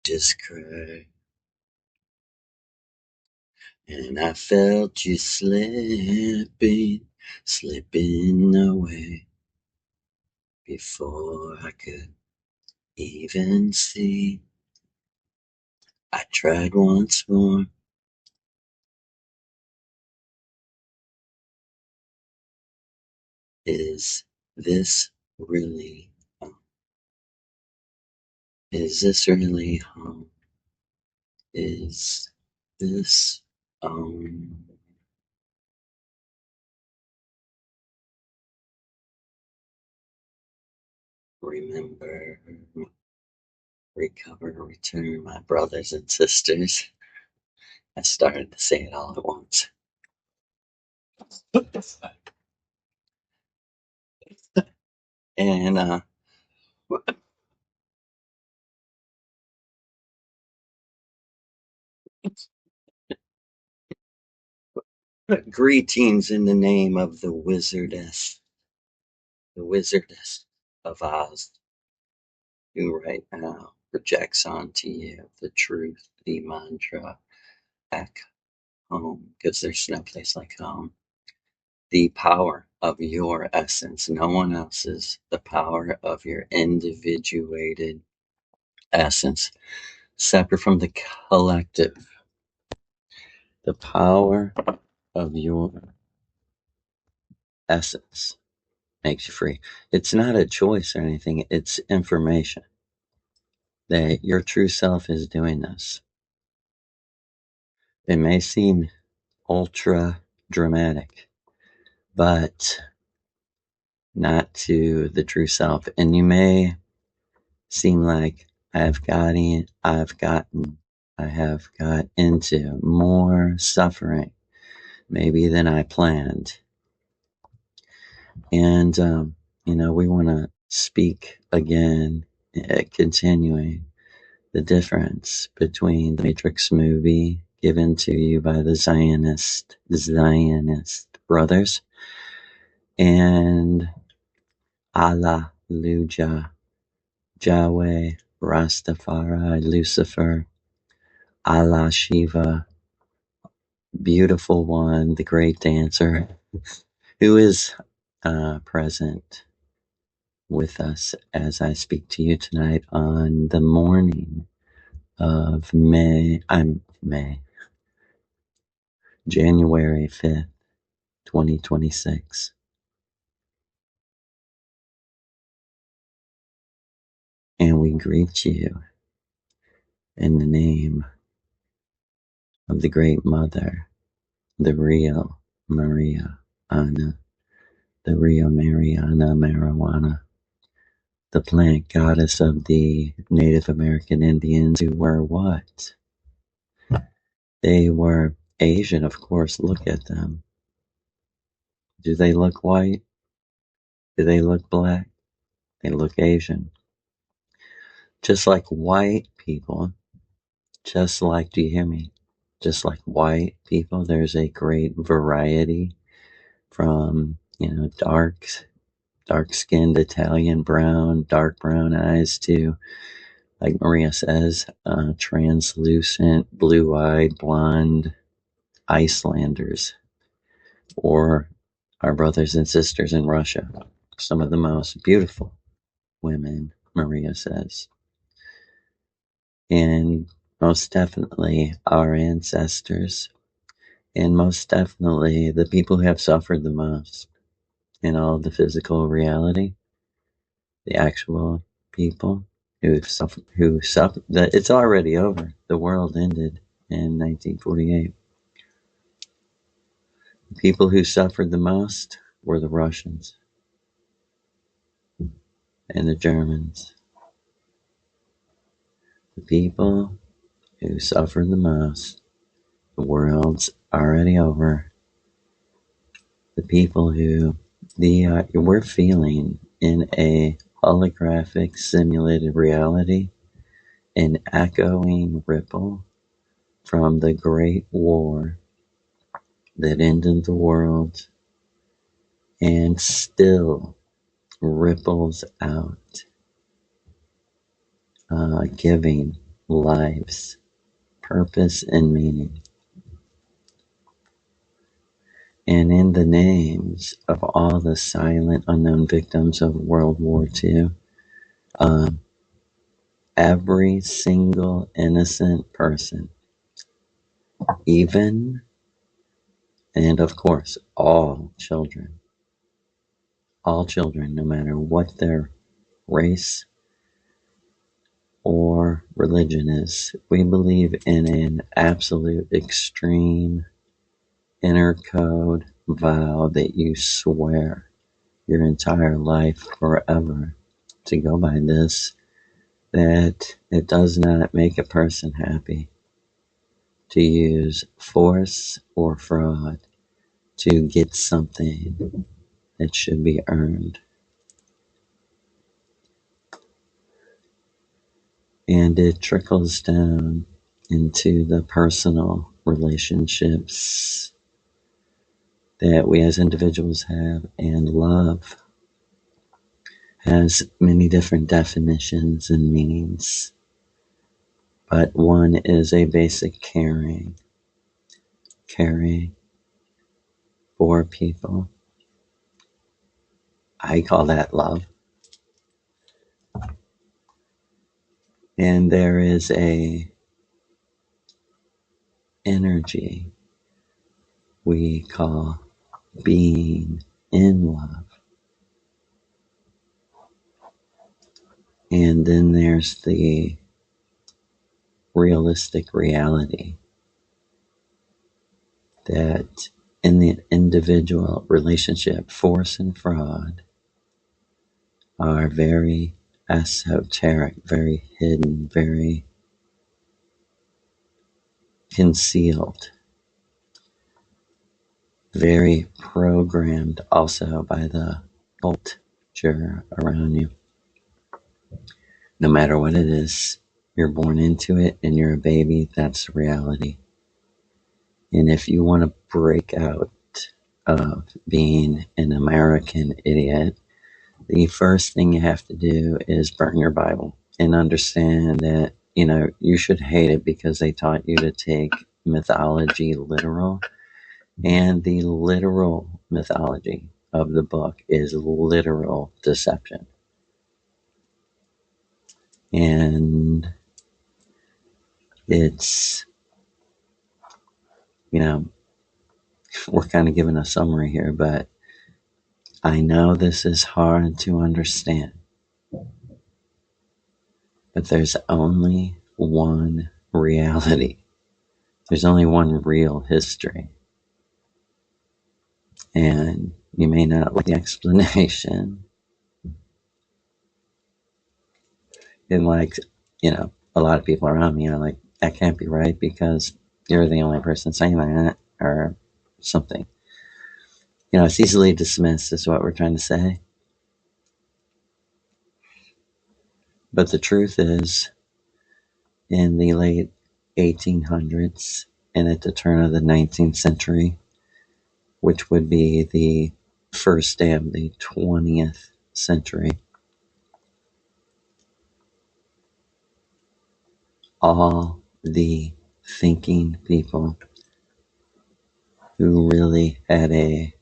just cry. And I felt you slipping away before I could even see. I tried once more. Is this really home? Is this really home? Is this home? Remember, recover, return, my brothers and sisters. I started to say it all at once. And greetings in the name of the Wizardess of Oz, who right now projects onto you the truth, the mantra, back home, because there's no place like home. The power of your essence, no one else's, the power of your individuated essence, separate from the collective, the power of your essence makes you free. It's not a choice or anything, it's information that your true self is doing this. It may seem ultra dramatic, but not to the true self. And you may seem like I have got into more suffering maybe than I planned. And, we want to speak again, continuing the difference between the Matrix movie given to you by the Zionist brothers and Allah, Luja, Yahweh, Rastafari, Lucifer, Allah, Shiva, beautiful one, the great dancer, who is present with us as I speak to you tonight on the morning of January 5th, 2026. And we greet you in the name of the Great Mother, the real Maria Ana, the real Mariana Marijuana, the plant goddess of the Native American Indians, who were what? They were Asian, of course. Look at them. Do they look white? Do they look black? They look Asian. Just like white people, just like, do you hear me? Just like white people, there's a great variety from, dark-skinned Italian brown, dark brown eyes to, like Maria says, translucent, blue-eyed, blonde Icelanders, or our brothers and sisters in Russia, some of the most beautiful women, Maria says. And most definitely our ancestors, and most definitely the people who have suffered the most in all of the physical reality, the actual people who suffered, that it's already over. The world ended in 1948. The people who suffered the most were the Russians and the Germans. The people who suffered the most, the world's already over. The people who we're feeling in a holographic simulated reality, an echoing ripple from the Great War that ended the world and still ripples out, giving lives, purpose, and meaning. And in the names of all the silent, unknown victims of World War II, every single innocent person, even, and of course, all children, no matter what their race or religion is, we believe in an absolute extreme inner code vow that you swear your entire life forever to go by this, that it does not make a person happy to use force or fraud to get something that should be earned. And it trickles down into the personal relationships that we as individuals have, and love has many different definitions and meanings. But one is a basic caring for people. I call that love. And there is a energy we call being in love. And then there's the realistic reality that in the individual relationship, force and fraud are very esoteric, very hidden, very concealed, very programmed also by the culture around you. No matter what it is, you're born into it and you're a baby, that's reality. And if you want to break out of being an American idiot, the first thing you have to do is burn your Bible and understand that, you should hate it because they taught you to take mythology literal. And the literal mythology of the book is literal deception. And it's, we're kind of giving a summary here, but I know this is hard to understand. But there's only one reality. There's only one real history. And you may not like the explanation. And a lot of people around me are like, that can't be right because you're the only person saying that or something. It's easily dismissed is what we're trying to say. But the truth is, in the late 1800s and at the turn of the 19th century, which would be the first day of the 20th century, all the thinking people who really had a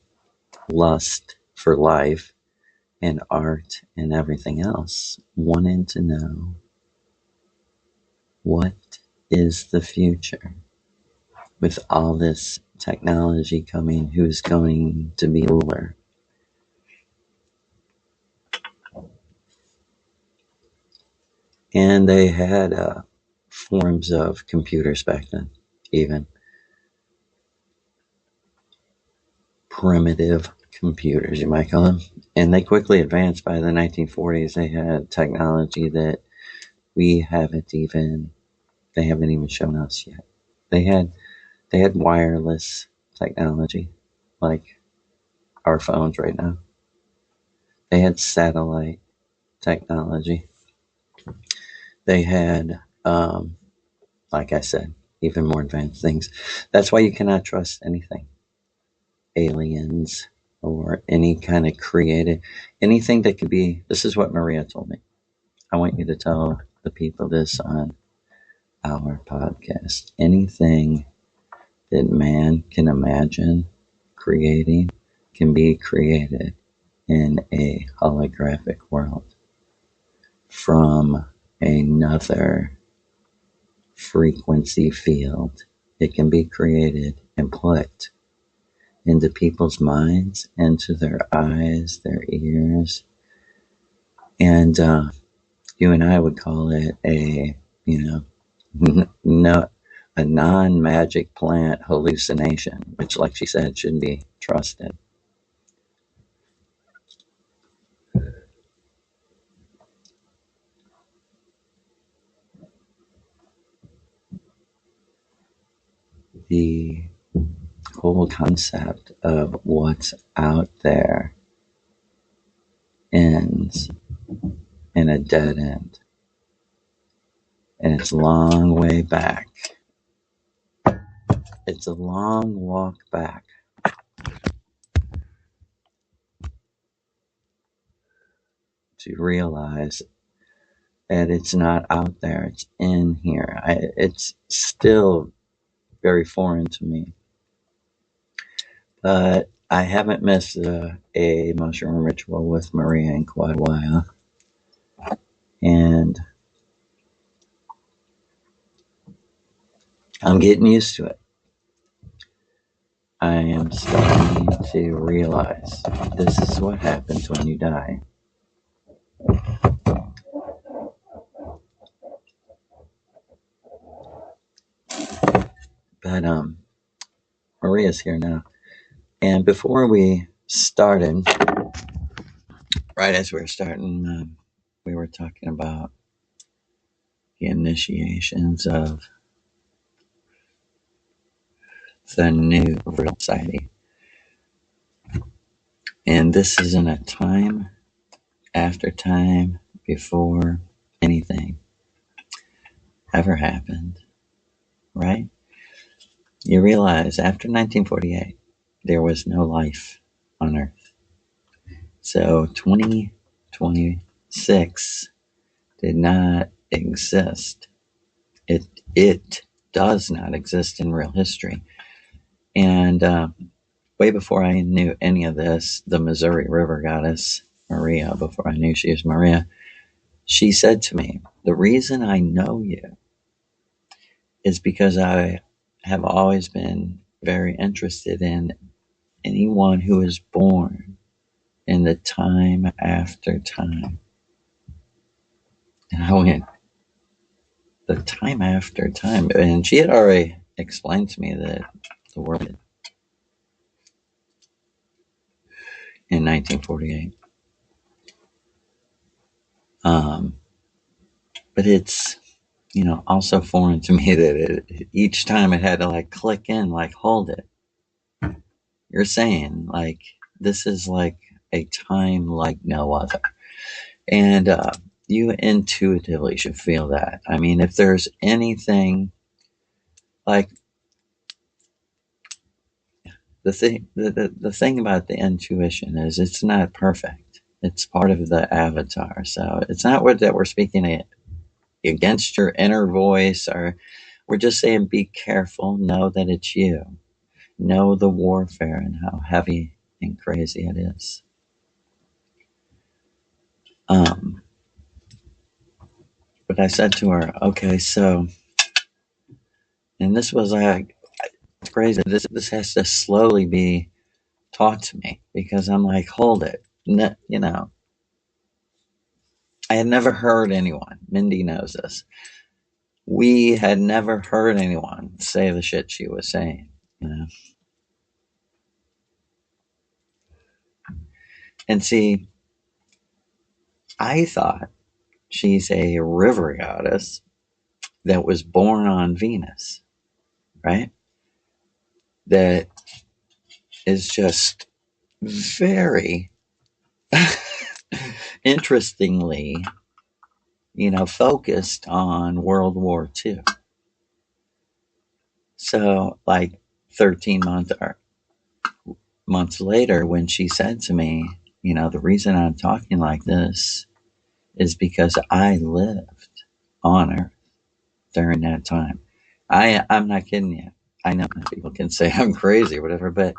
lust for life and art and everything else wanted to know, what is the future? With all this technology coming, who's going to be ruler? And they had forms of computers back then, even primitive computers, you might call them. And they quickly advanced. By the 1940s. They had technology that they haven't even shown us yet. They had wireless technology, like our phones right now. They had satellite technology. They had, like I said, even more advanced things. That's why you cannot trust anything. Aliens or any kind of creative, anything that could be. This is what Maria told me. I want you to tell the people this on our podcast. Anything that man can imagine creating can be created in a holographic world from another frequency field. It can be created and put into people's minds, into their eyes, their ears, and you and I would call it a, no, a non-magic plant hallucination, which, like she said, shouldn't be trusted. The whole concept of what's out there ends in a dead end. And it's a long way back. It's a long walk back to realize that it's not out there, it's in here. It's still very foreign to me. But I haven't missed a mushroom ritual with Maria in quite a while. And I'm getting used to it. I am starting to realize this is what happens when you die. But Maria's here now. And before we started, right as we were starting, we were talking about the initiations of the new real society. And this isn't a time after time before anything ever happened, right? You realize after 1948, there was no life on Earth. So 2026 did not exist. It does not exist in real history. And way before I knew any of this, the Missouri River goddess, Maria, before I knew she was Maria, she said to me, the reason I know you is because I have always been very interested in anyone who is born in the time after time. And I went, the time after time. And she had already explained to me that the world in 1948. But it's, also foreign to me that each time it had to like click in, like, hold it. You're saying like, this is like a time like no other. And you intuitively should feel that. I mean, if there's anything like the thing about the intuition is it's not perfect. It's part of the avatar. So it's not that we're speaking against your inner voice, or we're just saying be careful, know that it's you. Know the warfare and how heavy and crazy it is. But I said to her, okay, so, and this was like, it's crazy. This has to slowly be taught to me, because I'm like, hold it. I had never heard anyone, Mindy knows this, we had never heard anyone say the shit she was saying, And see, I thought she's a river goddess that was born on Venus, right? That is just very interestingly, focused on World War II. So, like 13 months later, when she said to me, the reason I'm talking like this is because I lived on Earth. during that time. I'm not kidding you. I know people can say I'm crazy or whatever, but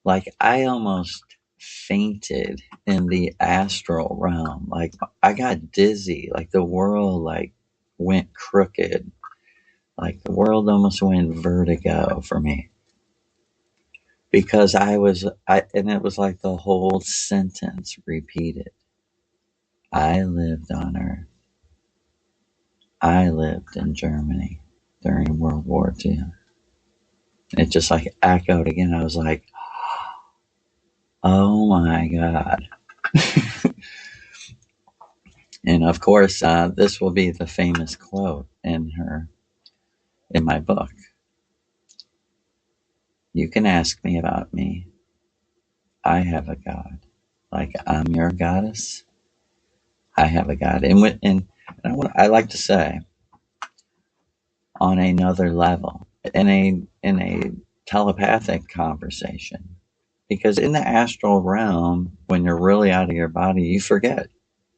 like I almost fainted in the astral realm. Like I got dizzy. Like the world like went crooked. Like the world almost went vertigo for me because and it was like the whole sentence repeated. I lived on Earth. I lived in Germany during World War II. And it just like echoed again. I was like, oh my God. And of course, this will be the famous quote in my book. You can ask me about me. I have a God. Like I'm your goddess. I have a God. And I like to say on another level, in a telepathic conversation, because in the astral realm, when you're really out of your body, you forget.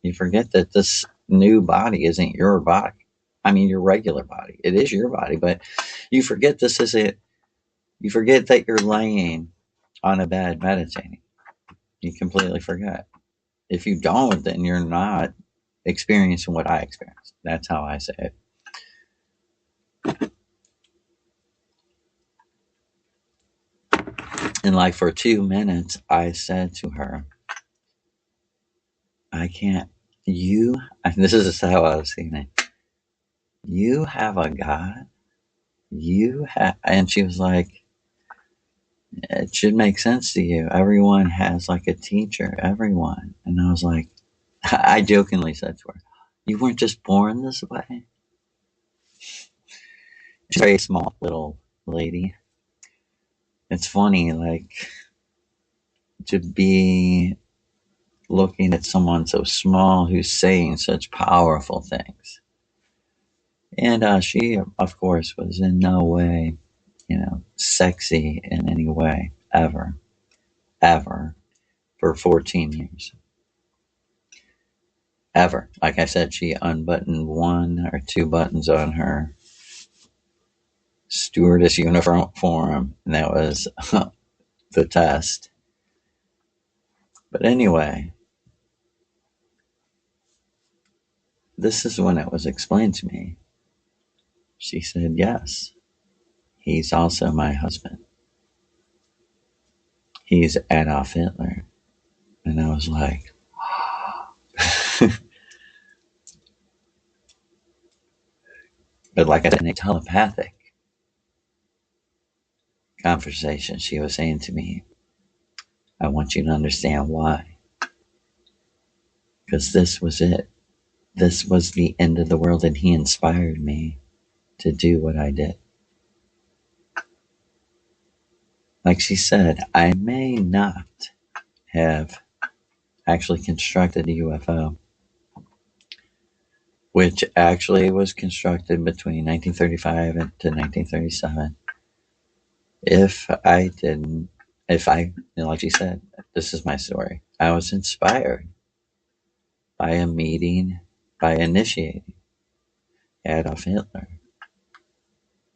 You forget that this new body isn't your body. I mean, your regular body. It is your body, but you forget this isn't. You forget that you're laying on a bed meditating. You completely forget. If you don't, then you're not experiencing what I experienced. That's how I say it. And like for 2 minutes, I said to her, I can't, you, and this is how I was seeing it. You have a God. And she was like, it should make sense to you. Everyone has like a teacher, everyone. And I was like, I jokingly said to her, you weren't just born this way? She's a very small little lady. It's funny, like, to be looking at someone so small who's saying such powerful things. And she, of course, was in no way, sexy in any way, ever, for 14 years. Ever. Like I said, she unbuttoned 1 or 2 buttons on her stewardess uniform, and that was the test. But anyway, this is when it was explained to me. She said, yes, he's also my husband. He's Adolf Hitler. And I was like, but like I said, in a telepathic conversation, she was saying to me, I want you to understand why. Because this was it. This was the end of the world, and he inspired me to do what I did. Like she said, I may not have actually constructed a UFO, which actually was constructed between 1935 to 1937. If I didn't, like she said, this is my story. I was inspired by a meeting, by initiating Adolf Hitler,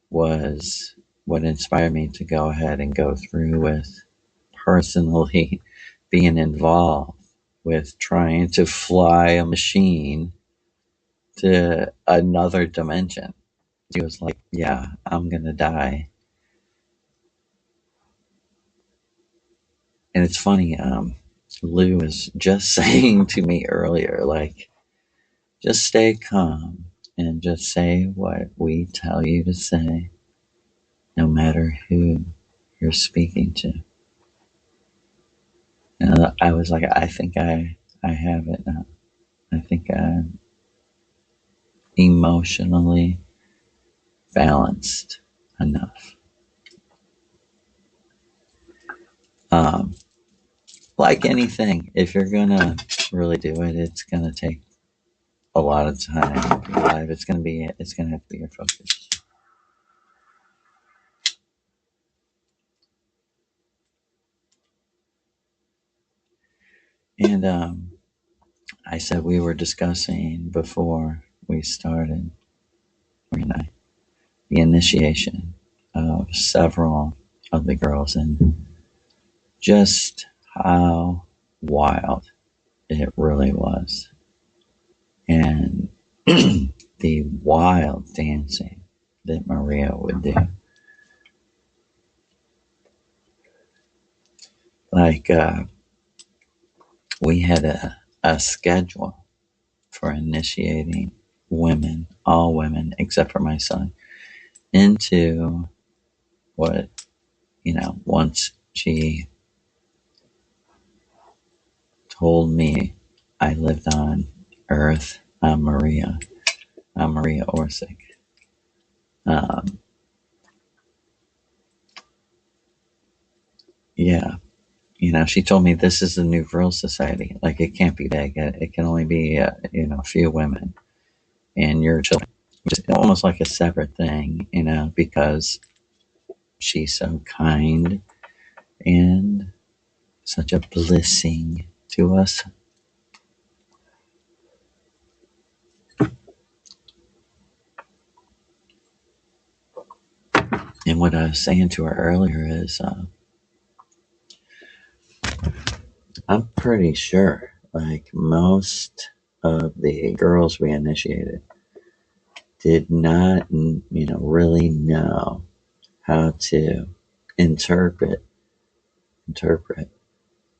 was what inspired me to go ahead and go through with personally being involved with trying to fly a machine to another dimension. He was like, yeah, I'm going to die. And it's funny, Lou was just saying to me earlier, like, just stay calm and just say what we tell you to say, no matter who you're speaking to. And I was like, I think I have it now. I think I'm emotionally balanced enough. Um, like anything, if you're gonna really do it, it's gonna take a lot of time of your life. It's gonna have to be your focus. And I said we were discussing before we started and I, the initiation of several of the girls, and just how wild it really was. And the wild dancing that Maria would do. Like, we had a schedule for initiating women, all women, except for my son, into what, once she told me I lived on Earth, I'm Maria. I'm Maria Orsic. Um, yeah, she told me this is the new Vril Society. Like, it can't be big. It can only be, a few women and your children. Just almost like a separate thing, because she's so kind and such a blessing to us. And what I was saying to her earlier is, I'm pretty sure, like, most of the girls we initiated did not, really know how to interpret,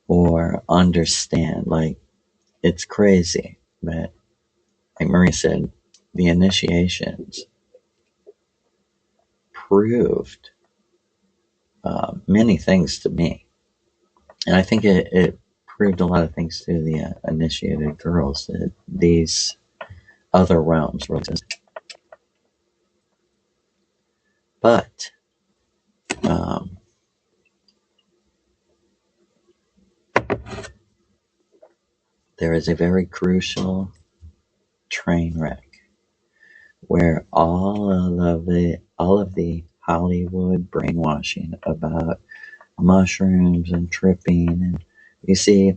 or understand. Like, it's crazy, but like Maria said, the initiations proved many things to me. And I think it proved a lot of things to the initiated girls, that these other realms were existing. But um, there is a very crucial train wreck where all of the Hollywood brainwashing about mushrooms and tripping, and you see,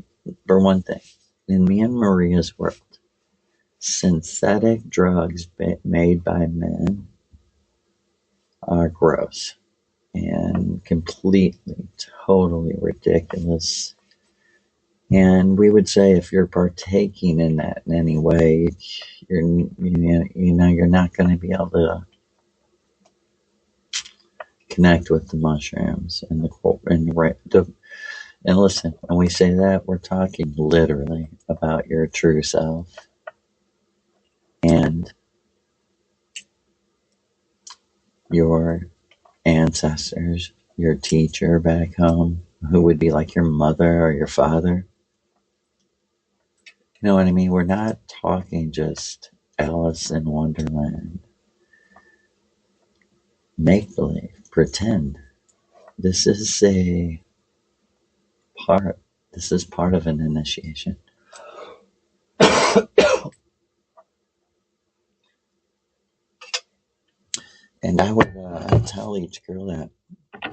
for one thing, in me and Maria's world, synthetic drugs made by men are gross and completely, totally ridiculous. And we would say, if you're partaking in that in any way, you're not going to be able to connect with the mushrooms and listen. When we say that, we're talking literally about your true self and your ancestors, your teacher back home, who would be like your mother or your father. You know what I mean? We're not talking just Alice in Wonderland. Make believe, pretend. This is a part. This is part of an initiation. And I would tell each girl that, I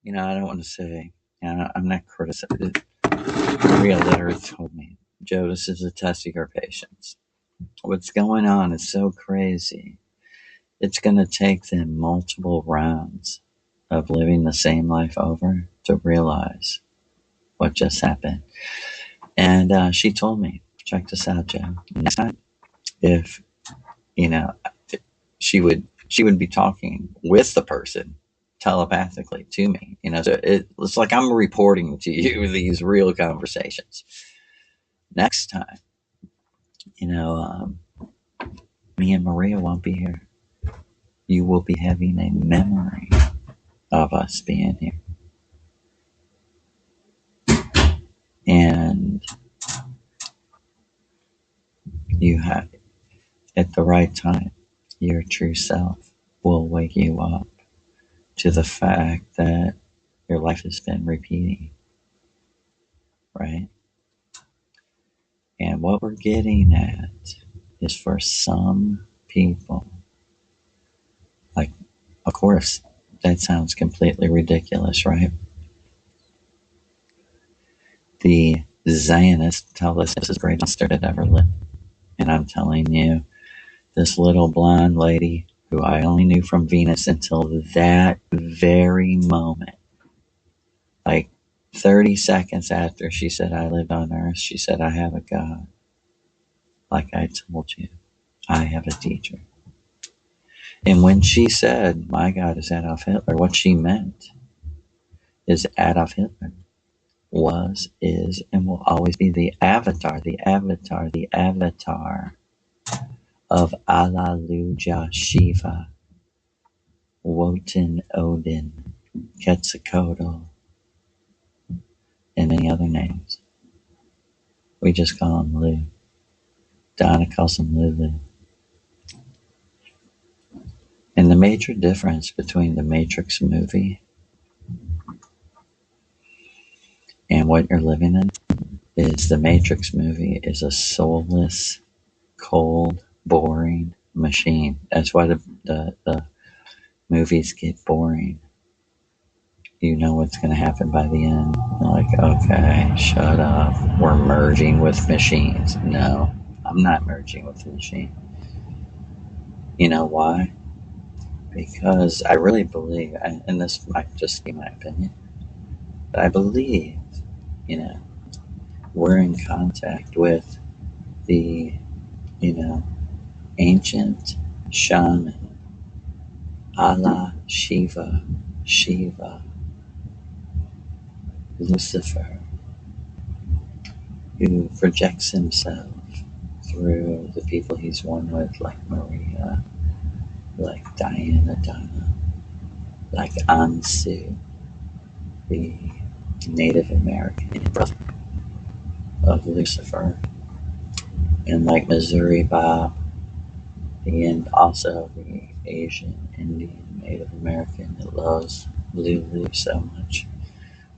don't want to say, I'm not criticizing. Maria literally told me, Joe, this is a test of your patience. What's going on is so crazy. It's going to take them multiple rounds of living the same life over to realize what just happened. And she told me, check this out, Joe. Next time, if, she would be talking with the person telepathically to me. So it's like I'm reporting to you these real conversations. Next time, me and Maria won't be here. You will be having a memory of us being here. And you have, at the right time, your true self will wake you up to the fact that your life has been repeating, right? And what we're getting at is, for some people, like, of course, that sounds completely ridiculous, right? The Zionists tell us this is the greatest that ever lived. And I'm telling you, This little blonde lady who I only knew from Venus until that very moment. Like 30 seconds after she said I lived on Earth, she said, I have a God. Like I told you, I have a teacher. And when she said, my God is Adolf Hitler, what she meant is Adolf Hitler was, is, and will always be the avatar, the avatar, the avatar of Alleluia Shiva, Wotan Odin, Quetzalcoatl, and many other names. We just call him Lou. Donna calls him Lulu. And the major difference between the Matrix movie and what you're living in is the Matrix movie is a soulless, cold, boring machine. That's why the movies get boring. You know what's going to happen by the end. You're like, okay, shut up. We're merging with machines. No, I'm not merging with the machine. You know why? Because I really believe, and this might just be my opinion, but I believe, you know, we're in contact with the, you know, ancient shaman, Allah, Shiva, Lucifer, who projects himself through the people he's one with, like Maria, like Diana Donna, like Ansu, the Native American brother of Lucifer, and like Missouri Bob, and also the Asian, Indian, Native American that loves Lulu so much.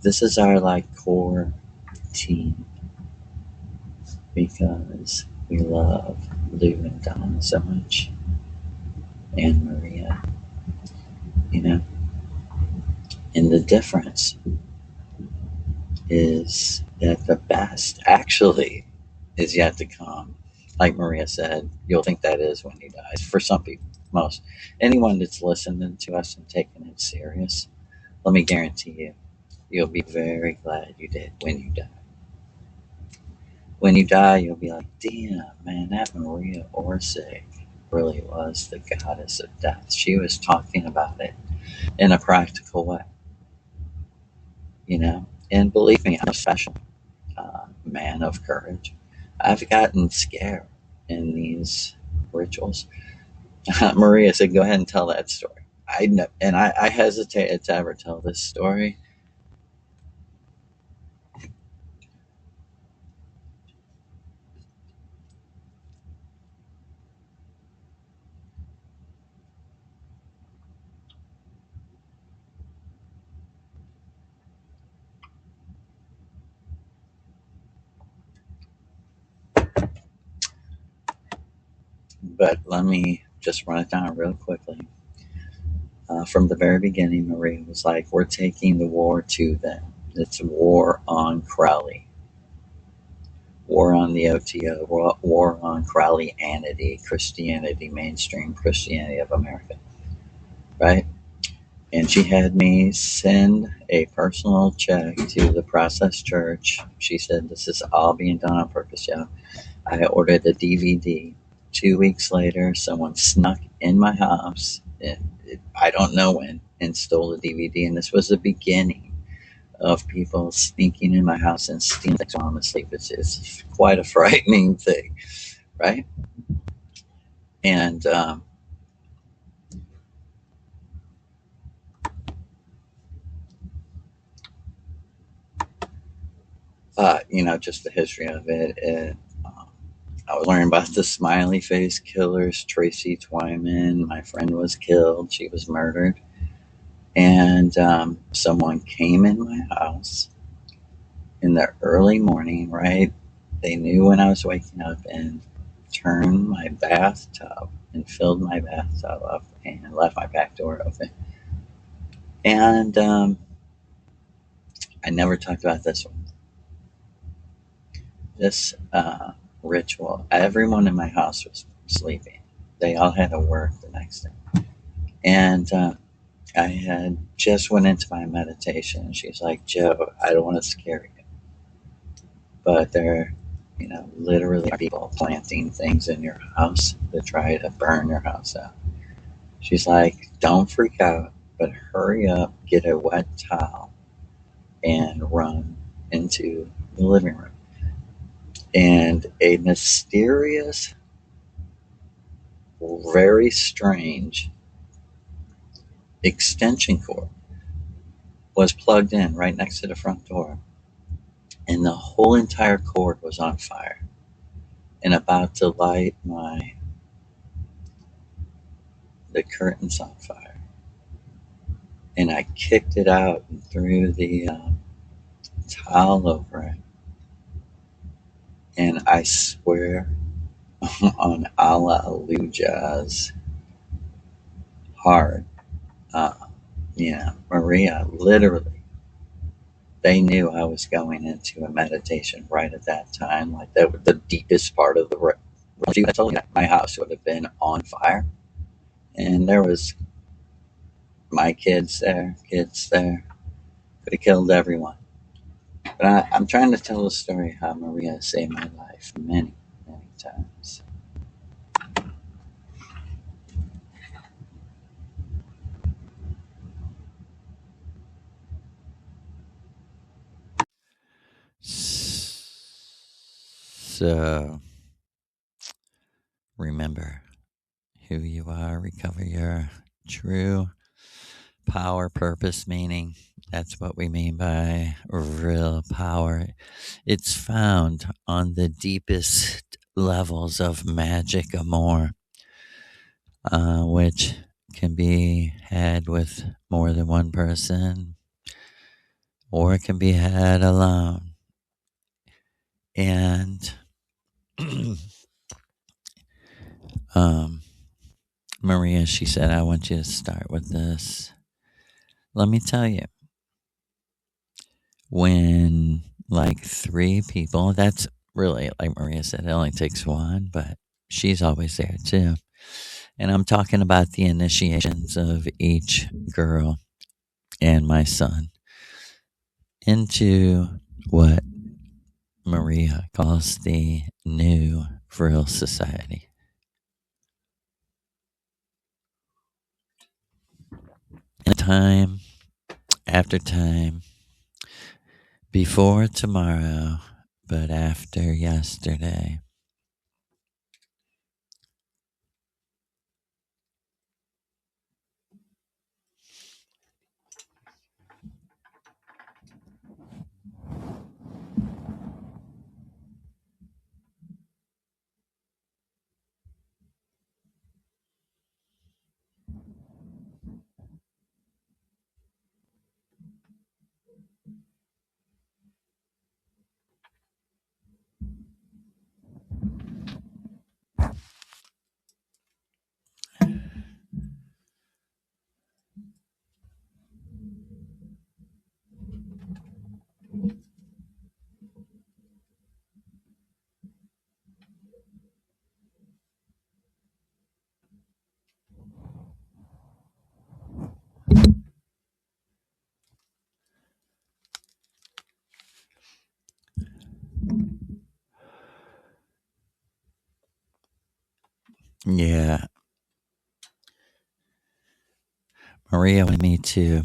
This is our like core team because we love Lou and Donna so much, and Maria, you know. And the difference is that the best actually is yet to come. Like Maria said, you'll think that is when he dies. For some people, most. Anyone that's listening to us and taking it serious, let me guarantee you, you'll be very glad you did when you die. When you die, you'll be like, damn, man, that Maria Orsic really was the goddess of death. She was talking about it in a practical way, you know? And believe me, I'm a special man of courage. I've gotten scared in these rituals. Maria said, go ahead and tell that story. I know, and I hesitated to ever tell this story. But let me just run it down real quickly. From the very beginning, Maria was like, we're taking the war to them. It's war on Crowley, war on the OTO, war on Crowleyanity, Christianity, mainstream Christianity of America, right? And she had me send a personal check to the Process Church. She said, this is all being done on purpose, yeah. I ordered a DVD. 2 weeks later, someone snuck in my house, and I don't know when, and stole the DVD. And this was the beginning of people sneaking in my house and stealing things while I'm asleep. It's quite a frightening thing, right? And, you know, just the history of it. I was learning about the smiley face killers, Tracy Twyman. My friend was killed. She was murdered. And someone came in my house in the early morning, right? They knew when I was waking up and turned my bathtub and filled my bathtub up and left my back door open. And I never talked about this one. This ritual, everyone in my house was sleeping. They all had to work the next day. And I had just went into my meditation. And she's like, Joe, I don't want to scare you, but there, literally people planting things in your house to try to burn your house out. She's like, don't freak out, but hurry up, get a wet towel, and run into the living room. And a mysterious, very strange extension cord was plugged in right next to the front door, and the whole entire cord was on fire and about to light the curtains on fire. And I kicked it out and threw the towel over it. And I swear on Alleluia's heart, uh, Maria, literally, they knew I was going into a meditation right at that time. Like that was the deepest part of the room. She told me that my house would have been on fire. And there was my kids there. Could have killed everyone. But I'm trying to tell the story how Maria saved my life many, many times. So remember who you are, recover your true power, purpose, meaning. That's what we mean by real power. It's found on the deepest levels of magic amor, which can be had with more than one person or it can be had alone. And Maria, she said, I want you to start with this. Let me tell you, when like three people, that's really, like Maria said, it only takes one, but she's always there too. And I'm talking about the initiations of each girl and my son into what Maria calls the new Vril Society. And time after time, before tomorrow, but after yesterday. Yeah, Maria wanted me to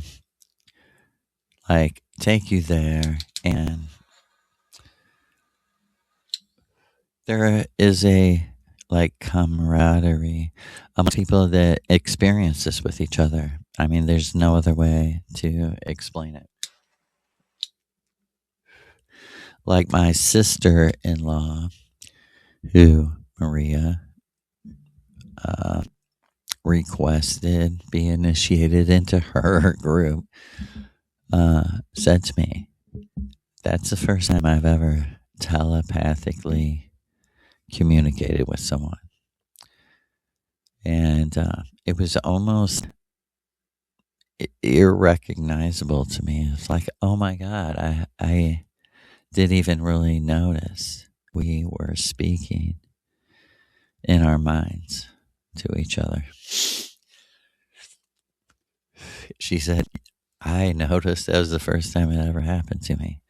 like take you there, and there is a like camaraderie among people that experience this with each other. I mean, there's no other way to explain it. Like my sister in law, who Maria uh, requested be initiated into her group, said to me, that's the first time I've ever telepathically communicated with someone. And it was almost irrecognizable to me. It's like, oh my God, I didn't even really notice we were speaking in our minds to each other. She said, I noticed that was the first time it ever happened to me.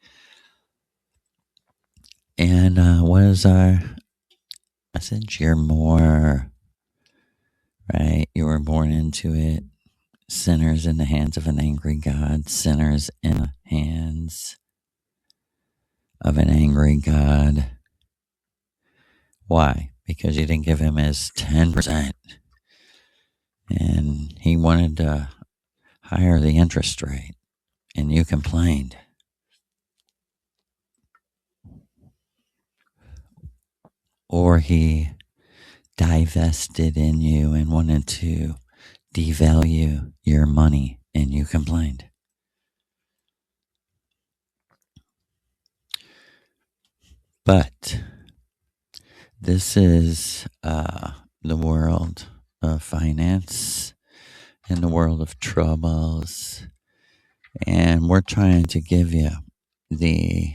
And what is our message? You're more, right? You were born into it. Sinners in the hands of an angry God. Sinners in the hands of an angry God. Why? Because you didn't give him his 10%. And he wanted to higher the interest rate. And you complained. Or he divested in you and wanted to devalue your money, and you complained. But this is the world of finance and the world of troubles, and we're trying to give you the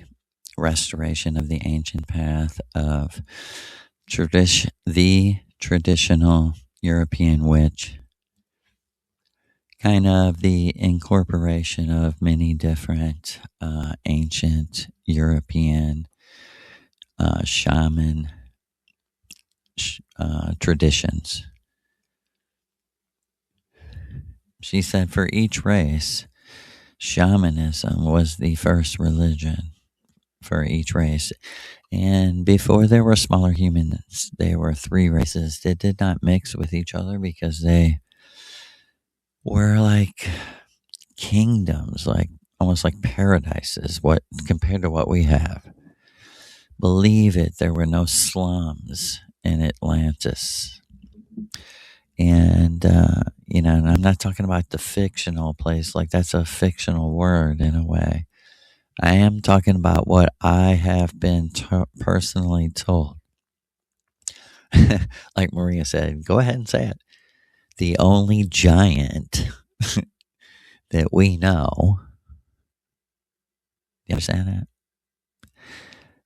restoration of the ancient path of the traditional European witch, kind of the incorporation of many different ancient European shaman traditions. She said for each race, shamanism was the first religion for each race. And before there were smaller humans, there were 3 races that did not mix with each other because they were like kingdoms, like almost like paradises, what compared to what we have. Believe it, there were no slums in Atlantis. And, and I'm not talking about the fictional place, like that's a fictional word in a way. I am talking about what I have been personally told. Like Maria said, go ahead and say it. The only giant that we know, you understand that?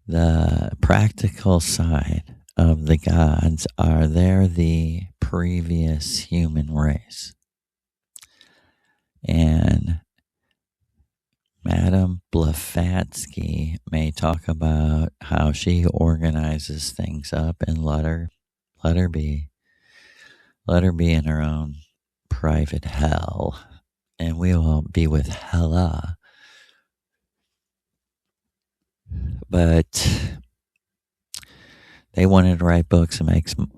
The practical side of the gods are they're the previous human race. And Madame Blavatsky may talk about how she organizes things up and let her be. Let her be in her own private hell. And we will be with Hella. But they wanted to write books and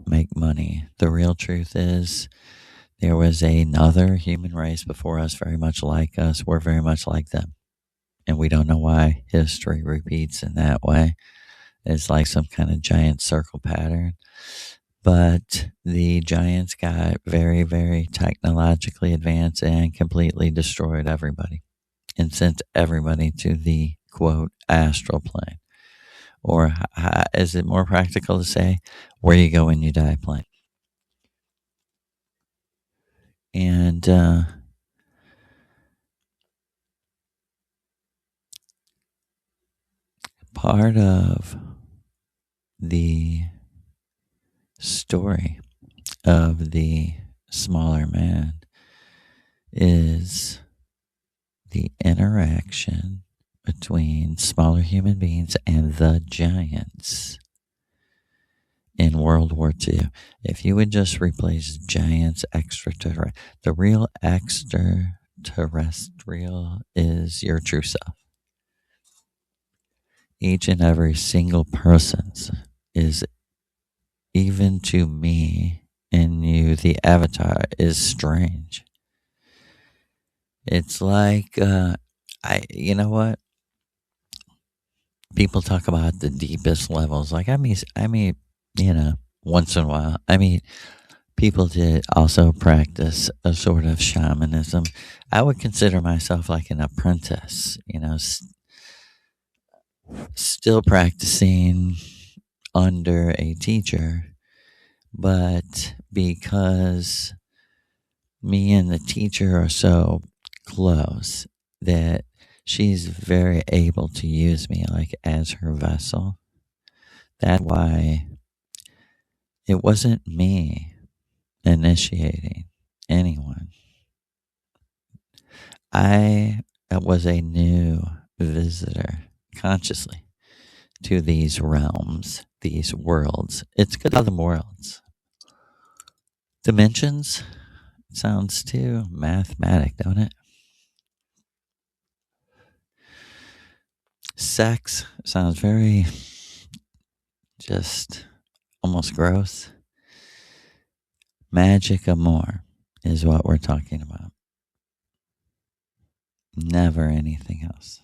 make money. The real truth is there was another human race before us, very much like us. We're very much like them. And we don't know why history repeats in that way. It's like some kind of giant circle pattern. But the giants got very, very technologically advanced and completely destroyed everybody and sent everybody to the, quote, astral plane. Or is it more practical to say, where you go when you die plane? And part of the story of the smaller man is the interaction between smaller human beings and the giants in World War II. If you would just replace giants, extraterrestrial, the real extraterrestrial is your true self. Each and every single person's is, even to me and you, the avatar, is strange. It's like, you know what? People talk about the deepest levels. Like, I mean, once in a while, people did also practice a sort of shamanism. I would consider myself like an apprentice, still practicing under a teacher, but because me and the teacher are so close that she's very able to use me like as her vessel. That's why it wasn't me initiating anyone. I was a new visitor consciously to these realms, these worlds. It's good to call them worlds. Dimensions sounds too mathematic, don't it? Sex sounds very just almost gross. Magic amor is what we're talking about. Never anything else.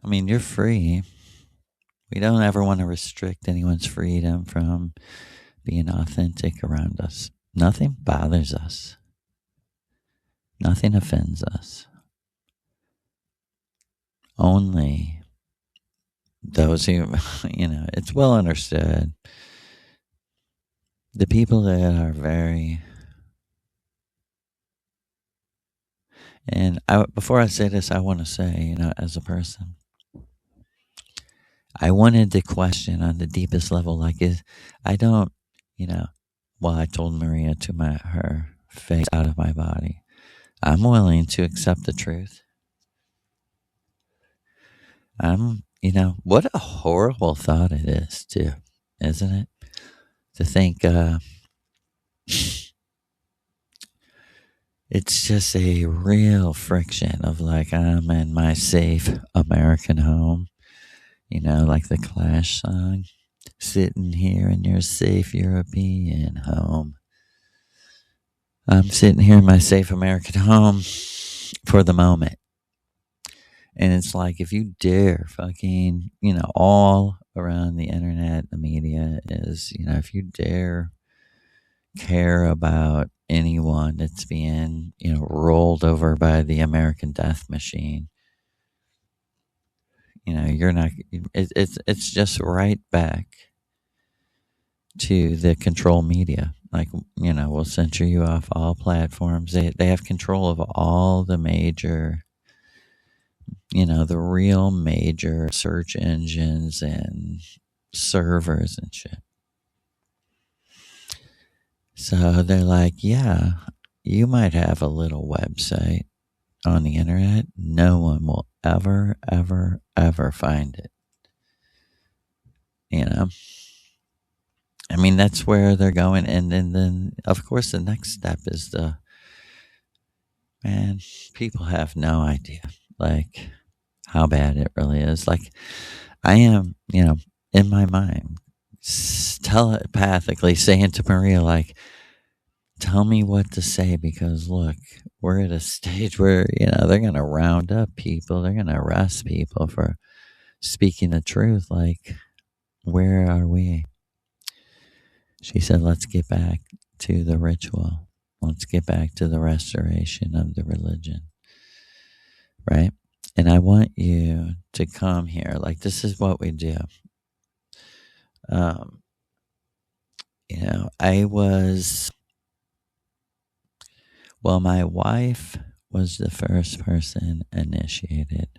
I mean, you're free. We don't ever want to restrict anyone's freedom from being authentic around us. Nothing bothers us. Nothing offends us. Only those who, it's well understood. The people that are very, before I say this, I want to say, as a person, I wanted to question on the deepest level, I don't, I told Maria to her face out of my body. I'm willing to accept the truth. What a horrible thought it is, too, isn't it? To think it's just a real friction of I'm in my safe American home, like the Clash song, sitting here in your safe European home. I'm sitting here in my safe American home for the moment. And it's like, if you dare fucking, all around the internet, the media is, if you dare care about anyone that's being, rolled over by the American death machine, you're not, it's just right back to the control media. We'll censor you off all platforms. They have control of all the major, the real major search engines and servers and shit. So they're like, yeah, you might have a little website on the internet. No one will ever, ever, ever find it. I mean, that's where they're going. And then, of course, the next step is people have no idea, how bad it really is. I am, in my mind, telepathically saying to Maria, tell me what to say, because look, we're at a stage where, they're going to round up people. They're going to arrest people for speaking the truth. Where are we? She said, let's get back to the ritual. Let's get back to the restoration of the religion. Right? And I want you to come here. This is what we do. My wife was the first person initiated.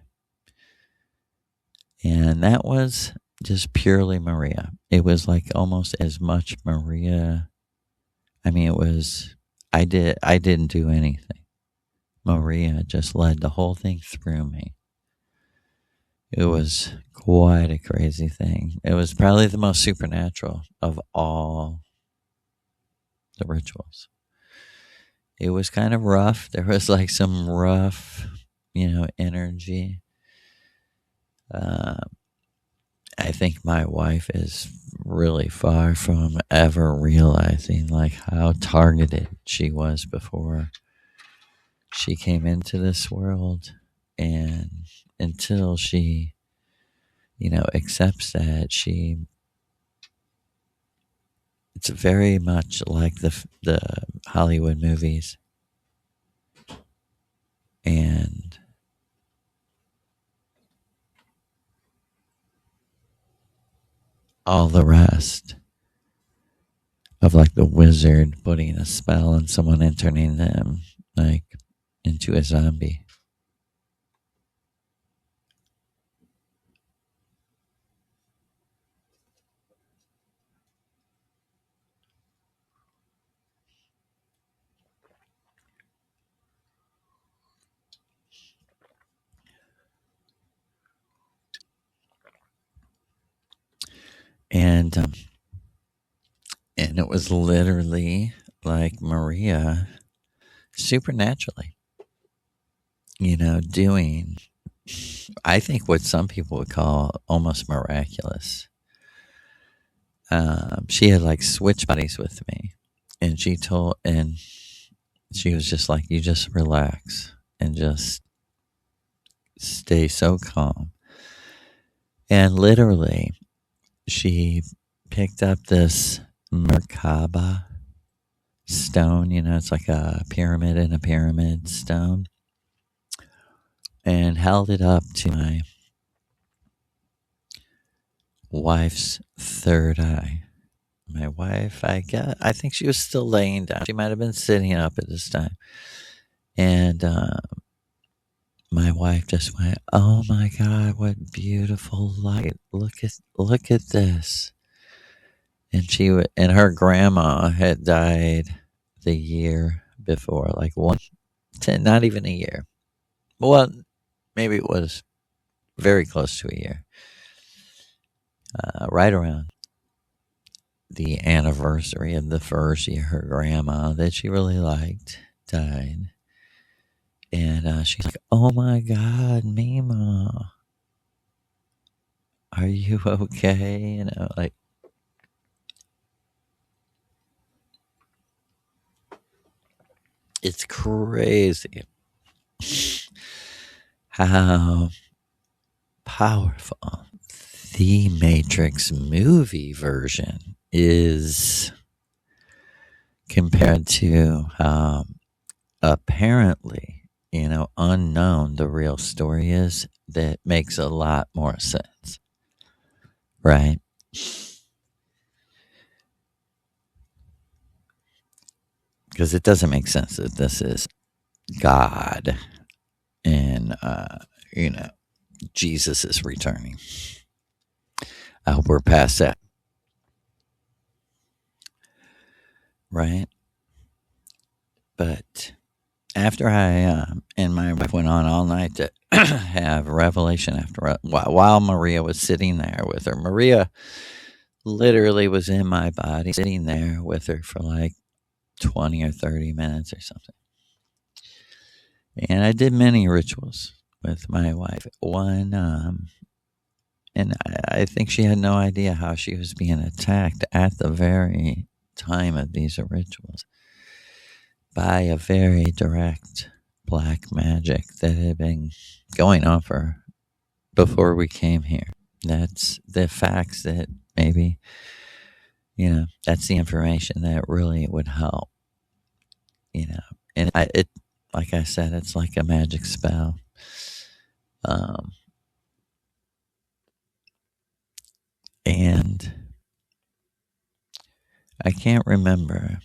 And that was just purely Maria. It was almost as much Maria. I mean, I didn't do anything. Maria just led the whole thing through me. It was quite a crazy thing. It was probably the most supernatural of all the rituals. It was kind of rough. There was some rough, energy. I think my wife is really far from ever realizing how targeted she was before she came into this world. And until she, accepts that, it's very much like the Hollywood movies. And all the rest of the wizard putting a spell on someone and turning them into a zombie. And it was literally like Maria supernaturally, doing, I think, what some people would call almost miraculous. She had like switch bodies with me, and she was just like, you just relax and just stay so calm. And literally, she picked up this Merkaba stone, it's like a pyramid in a pyramid stone, and held it up to my wife's third eye. My wife, I think she was still laying down. She might have been sitting up at this time. And my wife just went, "Oh my God, what beautiful light! Look at this!" And her grandma had died the year before, like not even a year. Well, maybe it was very close to a year. Right around the anniversary of the first year her grandma that she really liked died. And she's like, "Oh my God, Mima, are you okay?" Like, it's crazy how powerful the Matrix movie version is compared to apparently, unknown the real story is. That makes a lot more sense, right? Because it doesn't make sense that this is God and, Jesus is returning. I hope we're past that, right? But after and my wife went on all night to have revelation while Maria was sitting there with her. Maria literally was in my body, sitting there with her for like 20 or 30 minutes or something. And I did many rituals with my wife. One, and I think she had no idea how she was being attacked at the very time of these rituals by a very direct black magic that had been going on for before we came here. That's the facts that maybe, that's the information that really would help, and like I said, it's like a magic spell. Um, and I can't remember.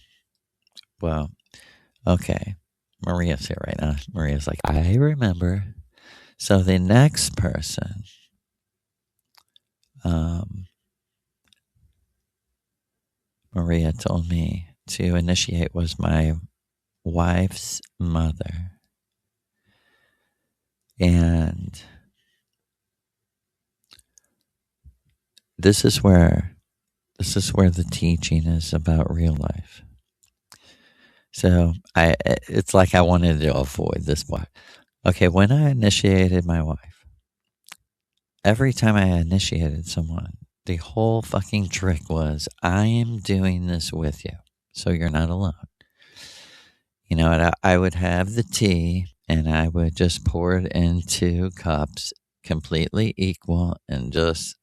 Well, okay. Maria's here right now. Maria's like, I remember. So the next person, Maria told me to initiate was my wife's mother. And this is where the teaching is about real life. So it's like I wanted to avoid this part. Okay, when I initiated my wife, every time I initiated someone, the whole fucking trick was, I am doing this with you, so you're not alone. And I would have the tea, and I would just pour it into cups, completely equal, and just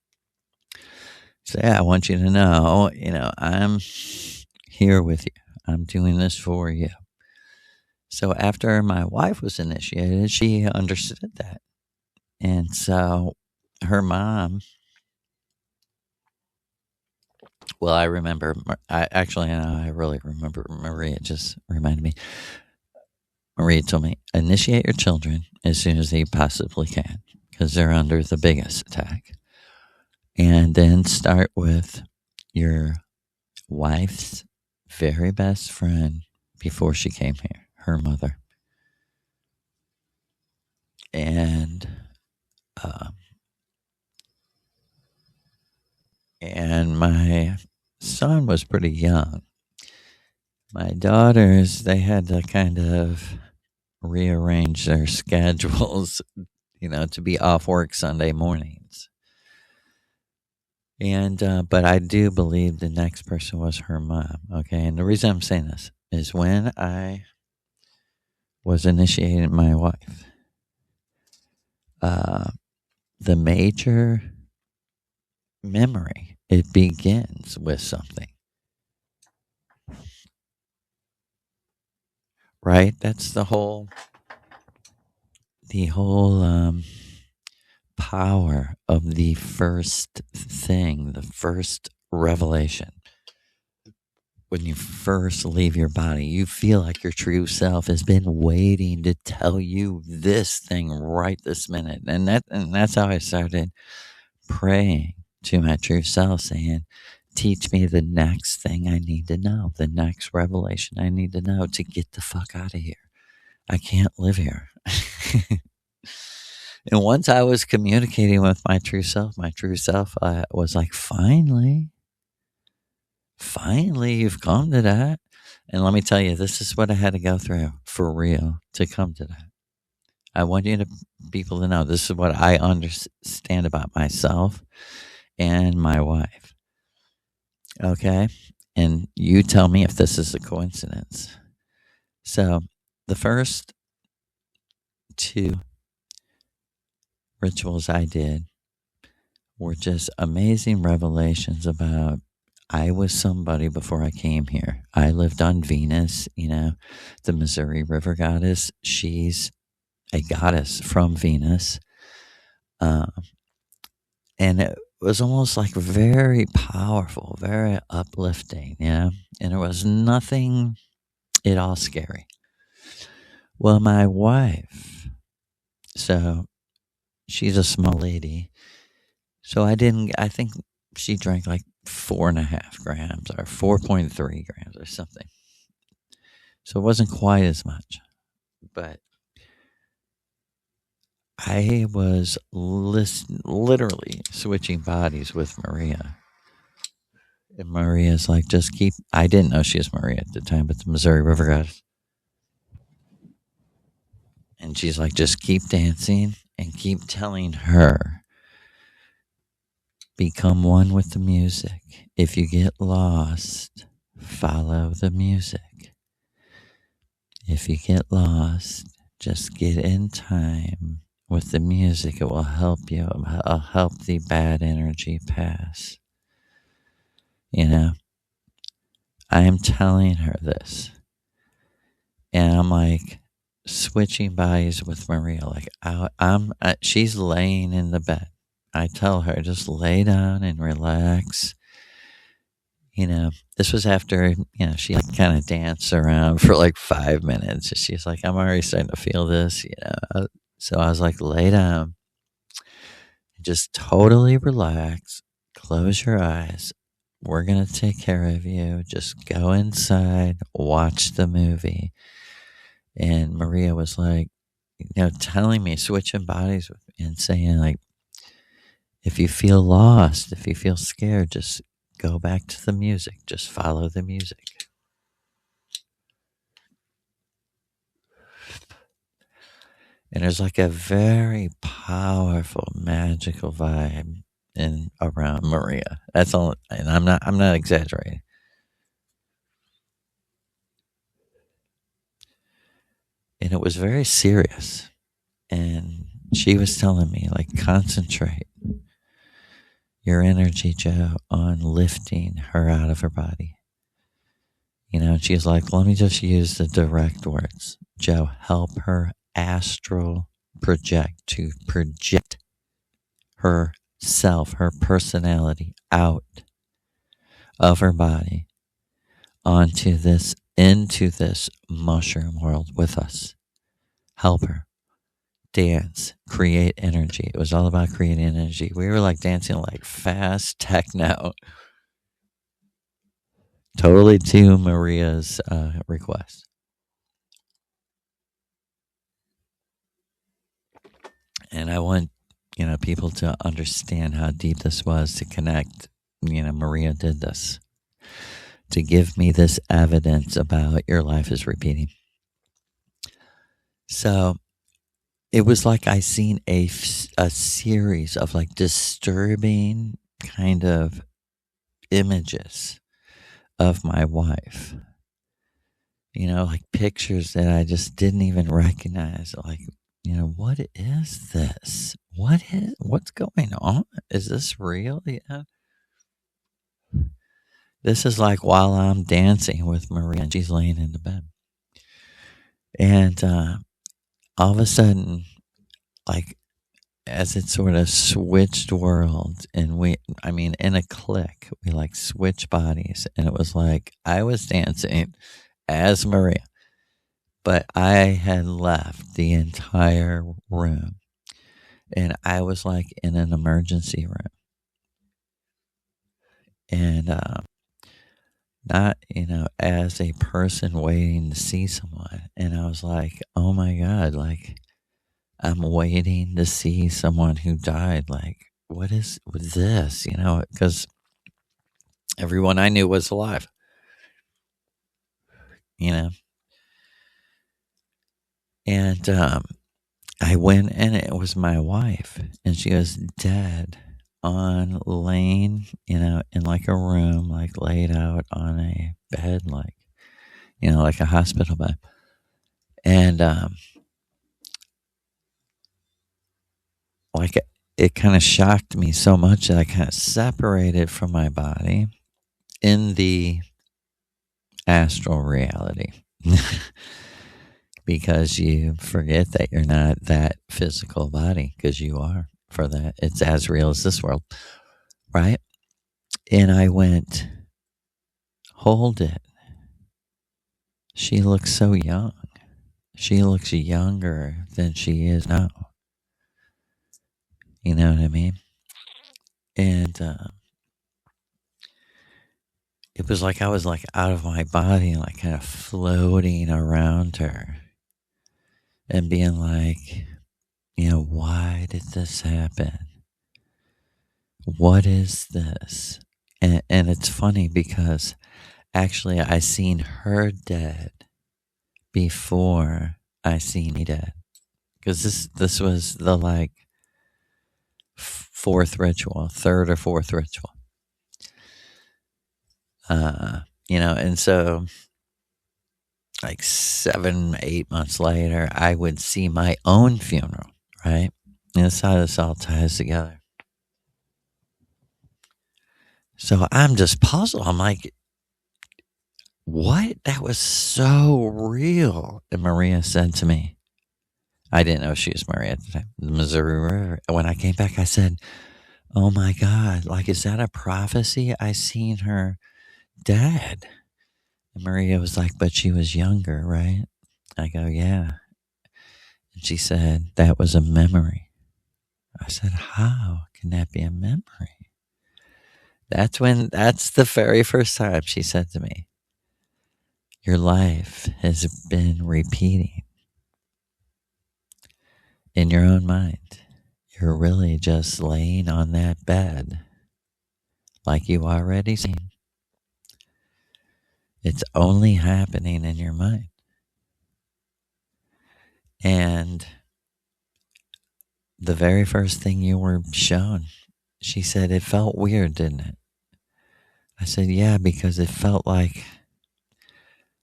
say, I want you to know, I'm here with you. I'm doing this for you. So after my wife was initiated, she understood that. And so her mom, well, I remember, I really remember Maria just reminded me. Maria told me, initiate your children as soon as they possibly can because they're under the biggest attack. And then start with your wife's very best friend before she came here, her mother. And and my son was pretty young. My daughters, they had to kind of rearrange their schedules, to be off work Sunday mornings. And, but I do believe the next person was her mom. Okay. And the reason I'm saying this is when I was initiating my wife, the major memory, it begins with something, right? That's the whole power of the first thing, the first revelation. When you first leave your body, you feel like your true self has been waiting to tell you this thing right this minute. And that's how I started praying to my true self, saying, teach me the next thing I need to know, the next revelation I need to know to get the fuck out of here. I can't live here. And once I was communicating with my true self was like, finally, you've come to that. And let me tell you, this is what I had to go through for real to come to that. I want people to know this is what I understand about myself and my wife. Okay? And you tell me if this is a coincidence. So the first two rituals I did were just amazing revelations about I was somebody before I came here. I lived on Venus, the Missouri River goddess. She's a goddess from Venus. And it was almost like very powerful, very uplifting, and it was nothing at all scary. Well, my wife, so she's a small lady. So I think she drank like 4.5 grams or 4.3 grams or something. So it wasn't quite as much. But I was literally switching bodies with Maria. And Maria's like, I didn't know she was Maria at the time, but the Missouri River goddess. And she's like, just keep dancing and keep telling her, become one with the music. If you get lost, follow the music. If you get lost, just get in time with the music. It will help you. It'll help the bad energy pass. I am telling her this. And I'm like switching bodies with Maria. Like she's laying in the bed. I tell her, just lay down and relax. This was after, she kind of danced around for like 5 minutes. She's like, I'm already starting to feel this, So I was like, lay down. Just totally relax. Close your eyes. We're going to take care of you. Just go inside, watch the movie. And Maria was like, telling me, switching bodies with me and saying, like, if you feel lost, if you feel scared, just go back to the music. Just follow the music. And there's like a very powerful, magical vibe around Maria. That's all, and I'm not exaggerating. And it was very serious. And she was telling me, like, concentrate your energy, Joe, on lifting her out of her body. And she's like, let me just use the direct words. Joe, help her astral project herself, her personality out of her body into this mushroom world with us. Help her dance, create energy. It was all about creating energy. We were like dancing like fast techno, totally to Maria's request. And I want people to understand how deep this was, to connect Maria did this to give me this evidence about your life is repeating. So it was like I seen a series of like disturbing kind of images of my wife, like pictures that I just didn't even recognize. Like, what is this? What's going on? Is this real? Yeah. This is like while I'm dancing with Maria and she's laying in the bed. And all of a sudden, like, as it sort of switched worlds, and in a click, we like switched bodies, and it was like I was dancing as Maria, but I had left the entire room, and I was like in an emergency room, and not as a person waiting to see someone, and I was like, oh my God, like I'm waiting to see someone who died. Like, what is with this? Because everyone I knew was alive, you know? And I went, and it was my wife, and she was dead on laying, in like a room, like laid out on a bed, like, like a hospital bed. And like it kind of shocked me so much that I kind of separated from my body in the astral reality. Because you forget that you're not that physical body, because you are for that. It's as real as this world, right? And I went, hold it. She looks so young. She looks younger than she is now. You know what I mean? And it was like I was like out of my body and like kind of floating around her and being like, why did this happen? What is this? And it's funny because actually I seen her dead before I seen me dead. Because this was the like third or fourth ritual. And so like 7-8 months later, I would see my own funeral, right? And that's how this all ties together. So I'm just puzzled. I'm like, what? That was so real. And Maria said to me, I didn't know she was Maria at the time, the Missouri River. When I came back, I said, oh my God, like, is that a prophecy? I seen her dead. And Maria was like, but she was younger, right? I go, yeah. And she said, that was a memory. I said, how can that be a memory? That's the very first time she said to me, your life has been repeating in your own mind. You're really just laying on that bed like you already seen. It's only happening in your mind. And the very first thing you were shown, she said, it felt weird, didn't it? I said, yeah, because it felt like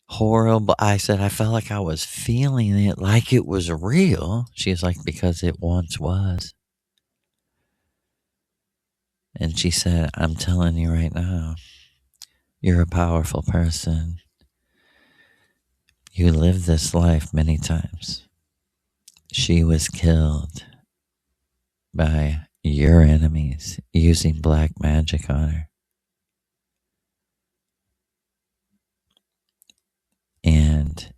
horrible. I said, I felt like I was feeling it like it was real. She's like, because it once was. And she said, I'm telling you right now, you're a powerful person. You lived this life many times. She was killed by your enemies using black magic on her. And,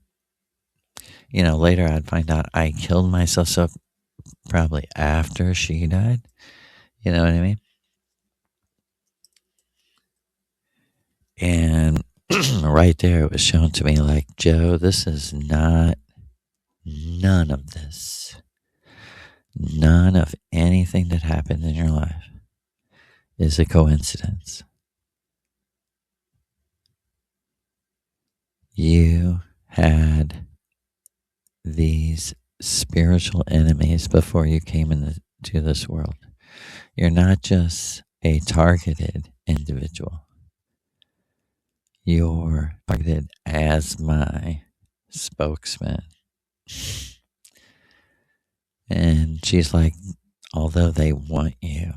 later I'd find out I killed myself, so probably after she died. You know what I mean? And right there, it was shown to me like, Joe, this is not, none of this, none of anything that happened in your life is a coincidence. You had these spiritual enemies before you came into this world. You're not just a targeted individual. You're targeted as my spokesman. And she's like, although they want you,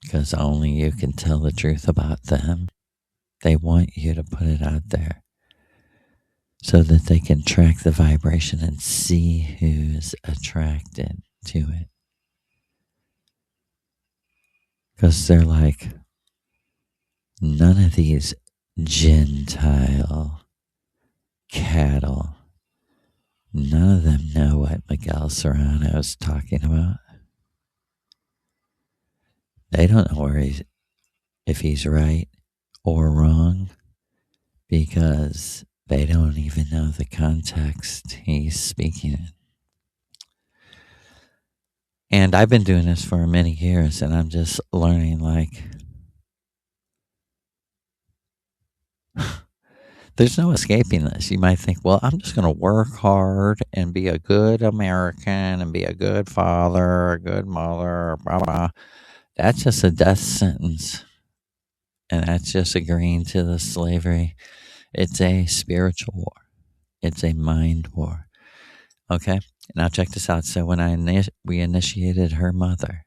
because only you can tell the truth about them, they want you to put it out there so that they can track the vibration and see who's attracted to it. Because they're like, none of these Gentile cattle, none of them know what Miguel Serrano is talking about. They don't know if he's right or wrong, because they don't even know the context he's speaking in. And I've been doing this for many years, and I'm just learning, like, there's no escaping this. You might think, well, I'm just going to work hard and be a good American and be a good father, a good mother, blah, blah. That's just a death sentence. And that's just agreeing to the slavery. It's a spiritual war. It's a mind war. Okay? Now check this out. So when we initiated her mother,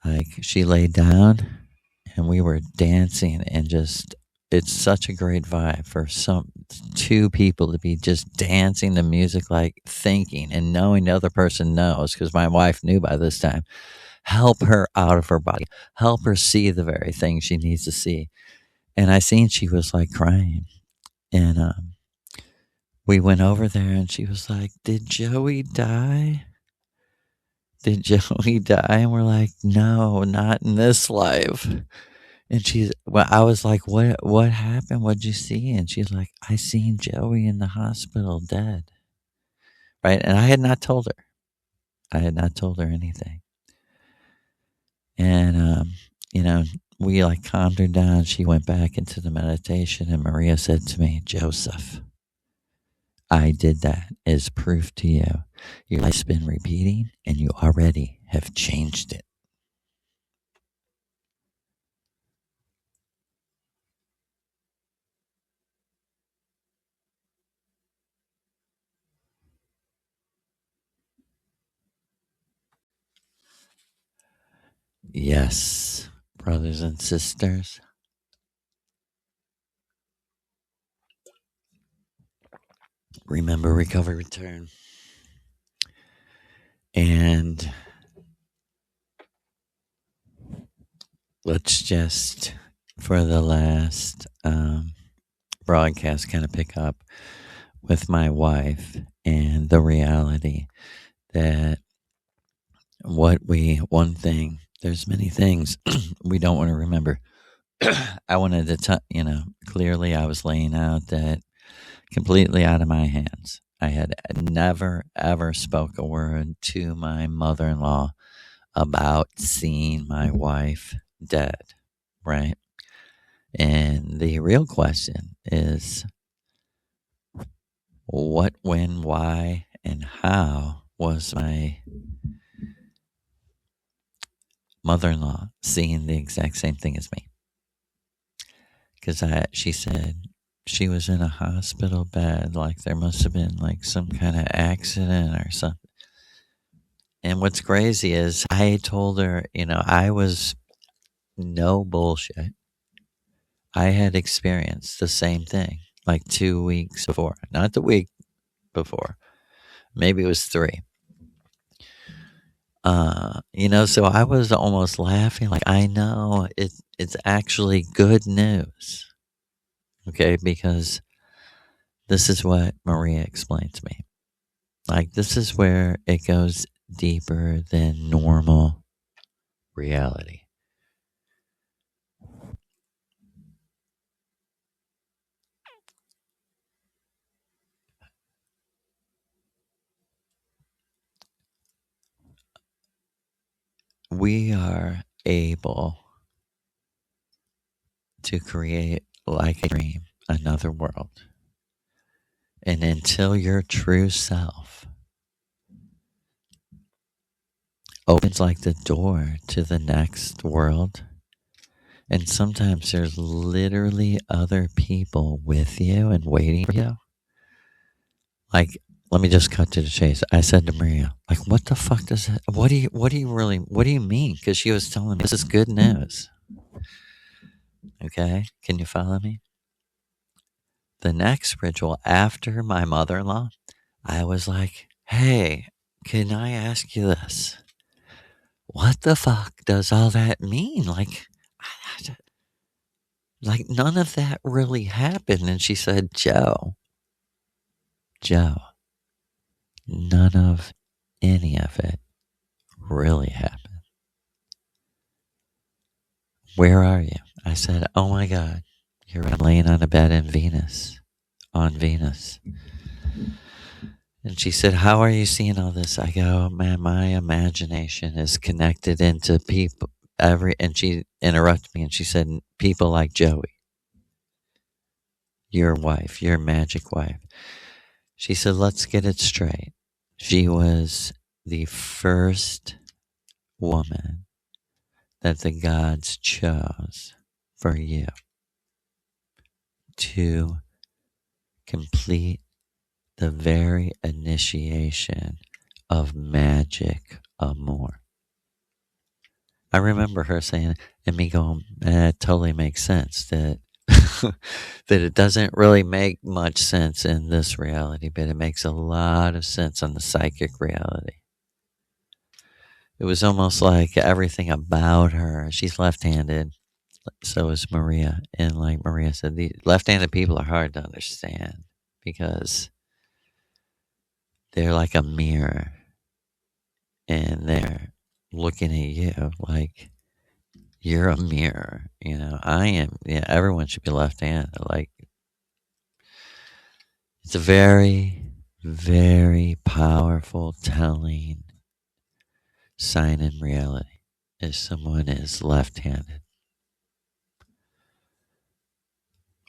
like, she laid down and we were dancing, and just, it's such a great vibe for two people to be just dancing to music, like thinking and knowing the other person knows, because my wife knew by this time. Help her out of her body. Help her see the very thing she needs to see. And I seen she was like crying. And we went over there and she was like, did Joey die? Did Joey die? And we're like, no, not in this life. And I was like, what happened? What'd you see? And she's like, I seen Joey in the hospital dead. Right. And I had not told her. I had not told her anything. And, we like calmed her down. She went back into the meditation, and Maria said to me, Joseph, I did that as proof to you. Your life's been repeating, and you already have changed it. Yes, brothers and sisters. Remember, recover, return. And let's just, for the last broadcast, kind of pick up with my wife and the reality that one thing, there's many things we don't want to remember. I wanted to, clearly I was laying out that completely out of my hands. I had never, ever spoke a word to my mother-in-law about seeing my wife dead, right? And the real question is what, when, why, and how was my mother-in-law seeing the exact same thing as me? Because she said she was in a hospital bed, like there must have been like some kind of accident or something. And what's crazy is I told her, I was no bullshit. I had experienced the same thing like 2 weeks before, not the week before. Maybe it was 3. So I was almost laughing, like, I know it's actually good news. Okay, because this is what Maria explained to me. Like, this is where it goes deeper than normal reality. We are able to create like a dream another world. And until your true self opens like the door to the next world, and sometimes there's literally other people with you and waiting for you. Like, let me just cut to the chase. I said to Maria, like, what the fuck does that, what do you mean? Because she was telling me this is good news. Okay. Can you follow me? The next ritual after my mother in law, I was like, hey, can I ask you this? What the fuck does all that mean? Like none of that really happened. And she said, Joe, none of any of it really happened. Where are you? I said, oh my God, I'm laying on a bed in Venus, on Venus. And she said, how are you seeing all this? I go, man, my imagination is connected into people. And she interrupted me and she said, people like Joey, your wife, your magic wife. She said, let's get it straight. She was the first woman that the gods chose for you to complete the very initiation of magic amor. I remember her saying, and me going, it totally makes sense that that it doesn't really make much sense in this reality, but it makes a lot of sense on the psychic reality. It was almost like everything about her. She's left-handed, so is Maria. And like Maria said, the left-handed people are hard to understand because they're like a mirror and they're looking at you like you're a mirror. You know, I am. Yeah, everyone should be left-handed. Like, it's a very, very powerful telling sign in reality if someone is left-handed.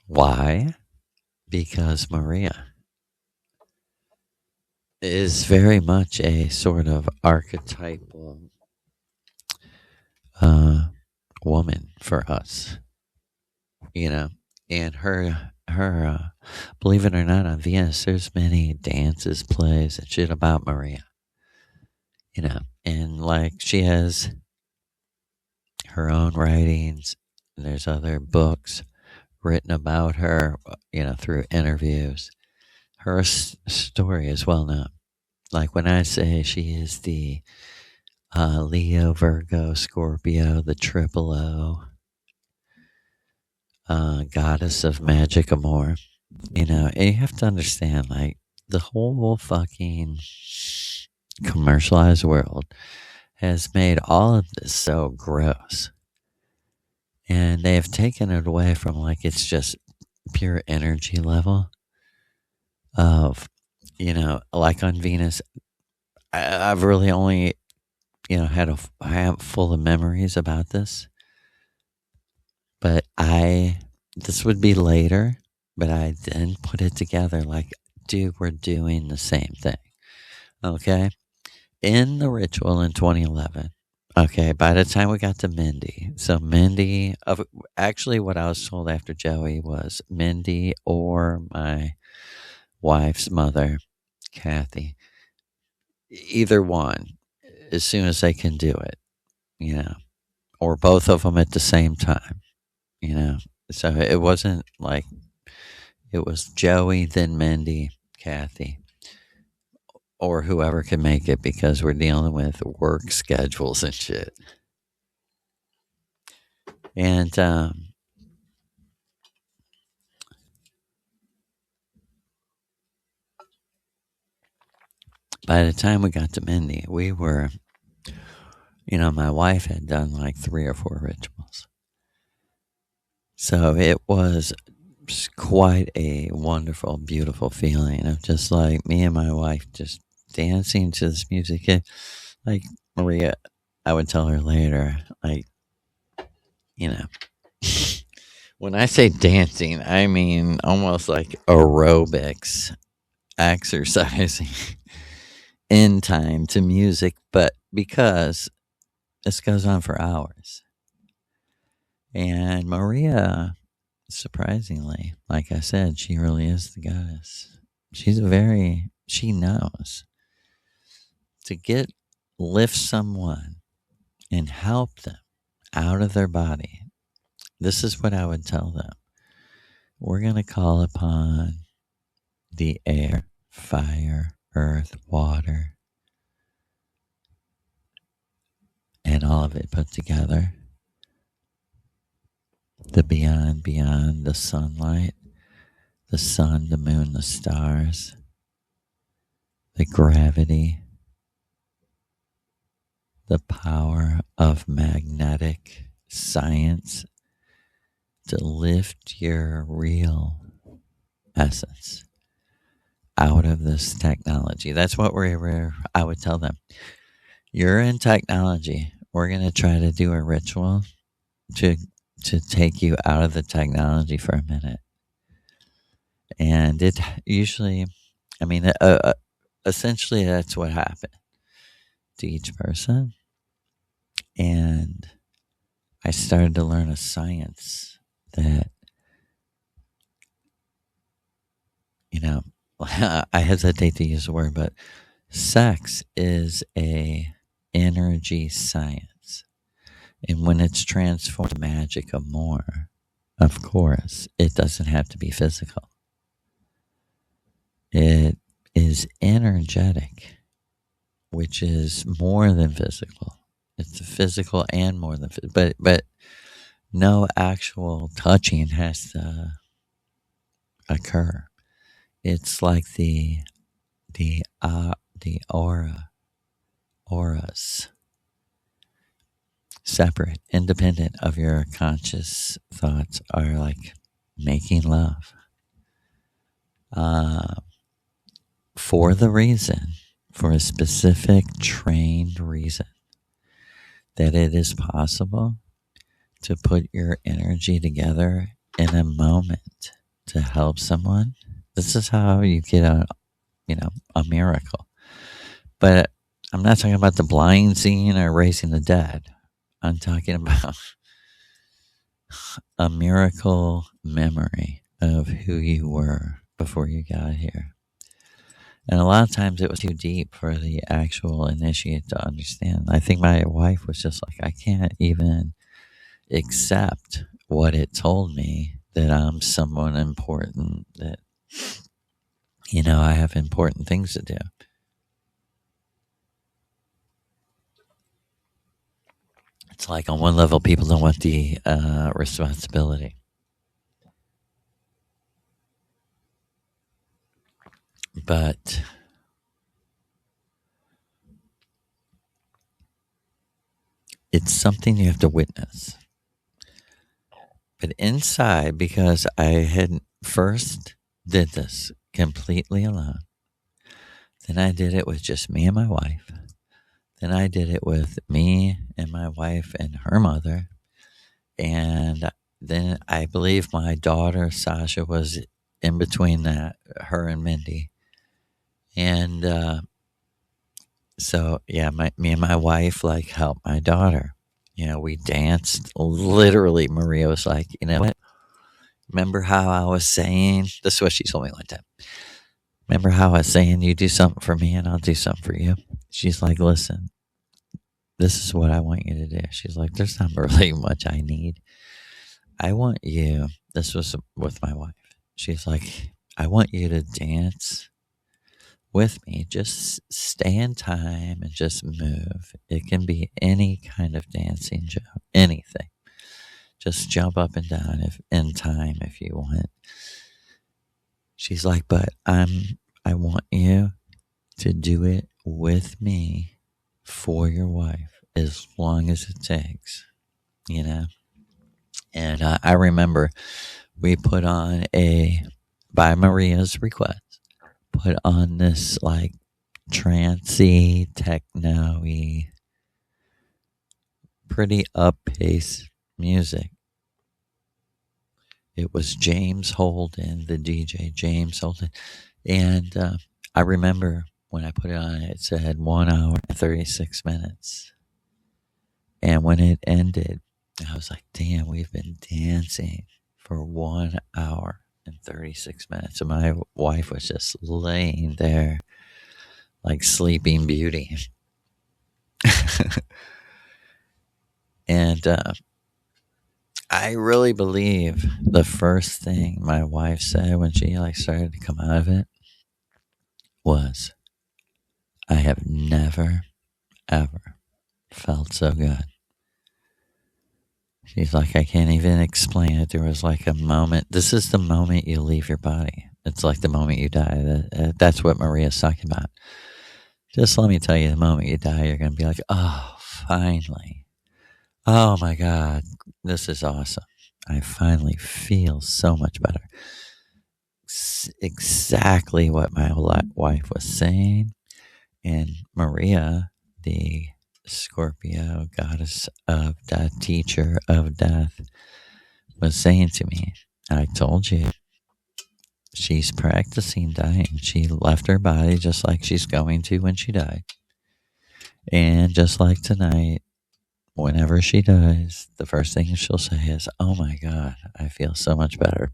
Why? Because Maria is very much a sort of archetypal woman for us, you know. And her, believe it or not, on Venus, there's many dances, plays, and shit about Maria, you know. And like she has her own writings, and there's other books written about her, you know, through interviews. Her story is well known. Like when I say she is the Leo, Virgo, Scorpio, the triple O, goddess of magic amor. You know, and you have to understand, like, the whole fucking commercialized world has made all of this so gross. And they have taken it away from, like, it's just pure energy level of, you know, like on Venus. I've really only, you know, I have full of memories about this. But this would be later, but I then put it together like, dude, we're doing the same thing. Okay. In the ritual in 2011, okay, by the time we got to Mindy, so Mindy, actually, what I was told after Joey was Mindy or my wife's mother, Kathy, either one, as soon as they can do it, you know, or both of them at the same time, you know. So it wasn't like it was Joey, then Mindy, Kathy, or whoever can make it because we're dealing with work schedules and shit. And by the time we got to Mindy, we were, you know, my wife had done like 3 or 4 rituals. So it was quite a wonderful, beautiful feeling of just like me and my wife just dancing to this music. Like Maria, I would tell her later, like, you know, When I say dancing, I mean almost like aerobics, exercising in time to music, but because this goes on for hours. And Maria, surprisingly, like I said, she really is the goddess. She knows to lift someone and help them out of their body. This is what I would tell them. We're going to call upon the air, fire, earth, water, and all of it put together. The beyond, the sunlight, the sun, the moon, the stars, the gravity, the power of magnetic science to lift your real essence out of this technology. That's what I would tell them. You're in technology. We're going to try to do a ritual to to take you out of the technology for a minute. And it usually, I mean, essentially that's what happened to each person. And I started to learn a science that, you know, I hesitate to use the word, but sex is a energy science. And when it's transformed to magic of more, of course, it doesn't have to be physical. It is energetic, which is more than physical. It's physical and more than physical. But no actual touching has to occur. It's like the auras, separate, independent of your conscious thoughts, are like making love. For the reason, for a specific trained reason, that it is possible to put your energy together in a moment to help someone. This is how you get a miracle. But I'm not talking about the blind seeing or raising the dead. I'm talking about a miracle memory of who you were before you got here. And a lot of times it was too deep for the actual initiate to understand. I think my wife was just like, I can't even accept what it told me that I'm someone important, that, I have important things to do. It's like on one level, people don't want the responsibility. But it's something you have to witness. But inside, because I had first did this completely alone, then I did it with just me and my wife. Then I did it with me and my wife and her mother. And then I believe my daughter, Sasha, was in between that, her and Mindy. And so, yeah, me and my wife, like, helped my daughter. We danced. Literally, Maria was like, you know what? Remember how I was saying, this is what she told me one time. Remember how I was saying you do something for me and I'll do something for you? She's like, listen, this is what I want you to do. She's like, there's not really much I need. I want you, this was with my wife. She's like, I want you to dance with me. Just stay in time and just move. It can be any kind of dancing show, anything. Just jump up and down in time if you want. She's like, but I want you to do it with me for your wife as long as it takes, And I remember we put on by Maria's request, put on this like trancey, techno-y, pretty up-paced music. it was James Holden, the DJ, James Holden. And I remember when I put it on, it said 1 hour and 36 minutes. And when it ended, I was like, damn, we've been dancing for 1 hour and 36 minutes. And my wife was just laying there like Sleeping Beauty. And I really believe the first thing my wife said when she like started to come out of it was, I have never, ever felt so good. She's like, I can't even explain it. There was like a moment. This is the moment you leave your body. It's like the moment you die. That's what Maria's talking about. Just let me tell you, the moment you die, you're going to be like, oh, finally. Oh my God, this is awesome. I finally feel so much better. Exactly what my wife was saying. And Maria, the Scorpio goddess of death, teacher of death, was saying to me, I told you, she's practicing dying. She left her body just like she's going to when she died. And just like tonight, whenever she dies, the first thing she'll say is, oh my God, I feel so much better.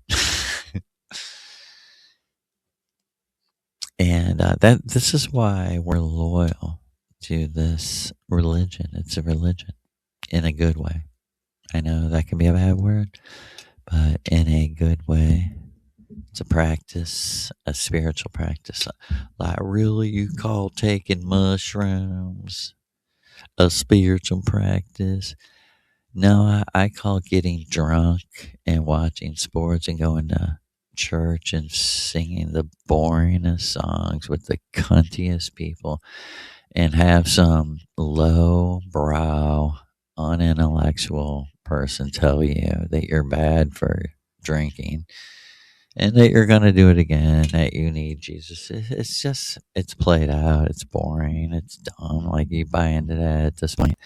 And this is why we're loyal to this religion. It's a religion in a good way. I know that can be a bad word, but in a good way. It's a practice, a spiritual practice. Like, really, you call taking mushrooms a spiritual practice? No, I call getting drunk and watching sports and going to church and singing the boringest songs with the cuntiest people and have some low brow, unintellectual person tell you that you're bad for drinking and that you're going to do it again, that you need Jesus. It's just, it's played out. It's boring. It's dumb. Like, you buy into that at this point.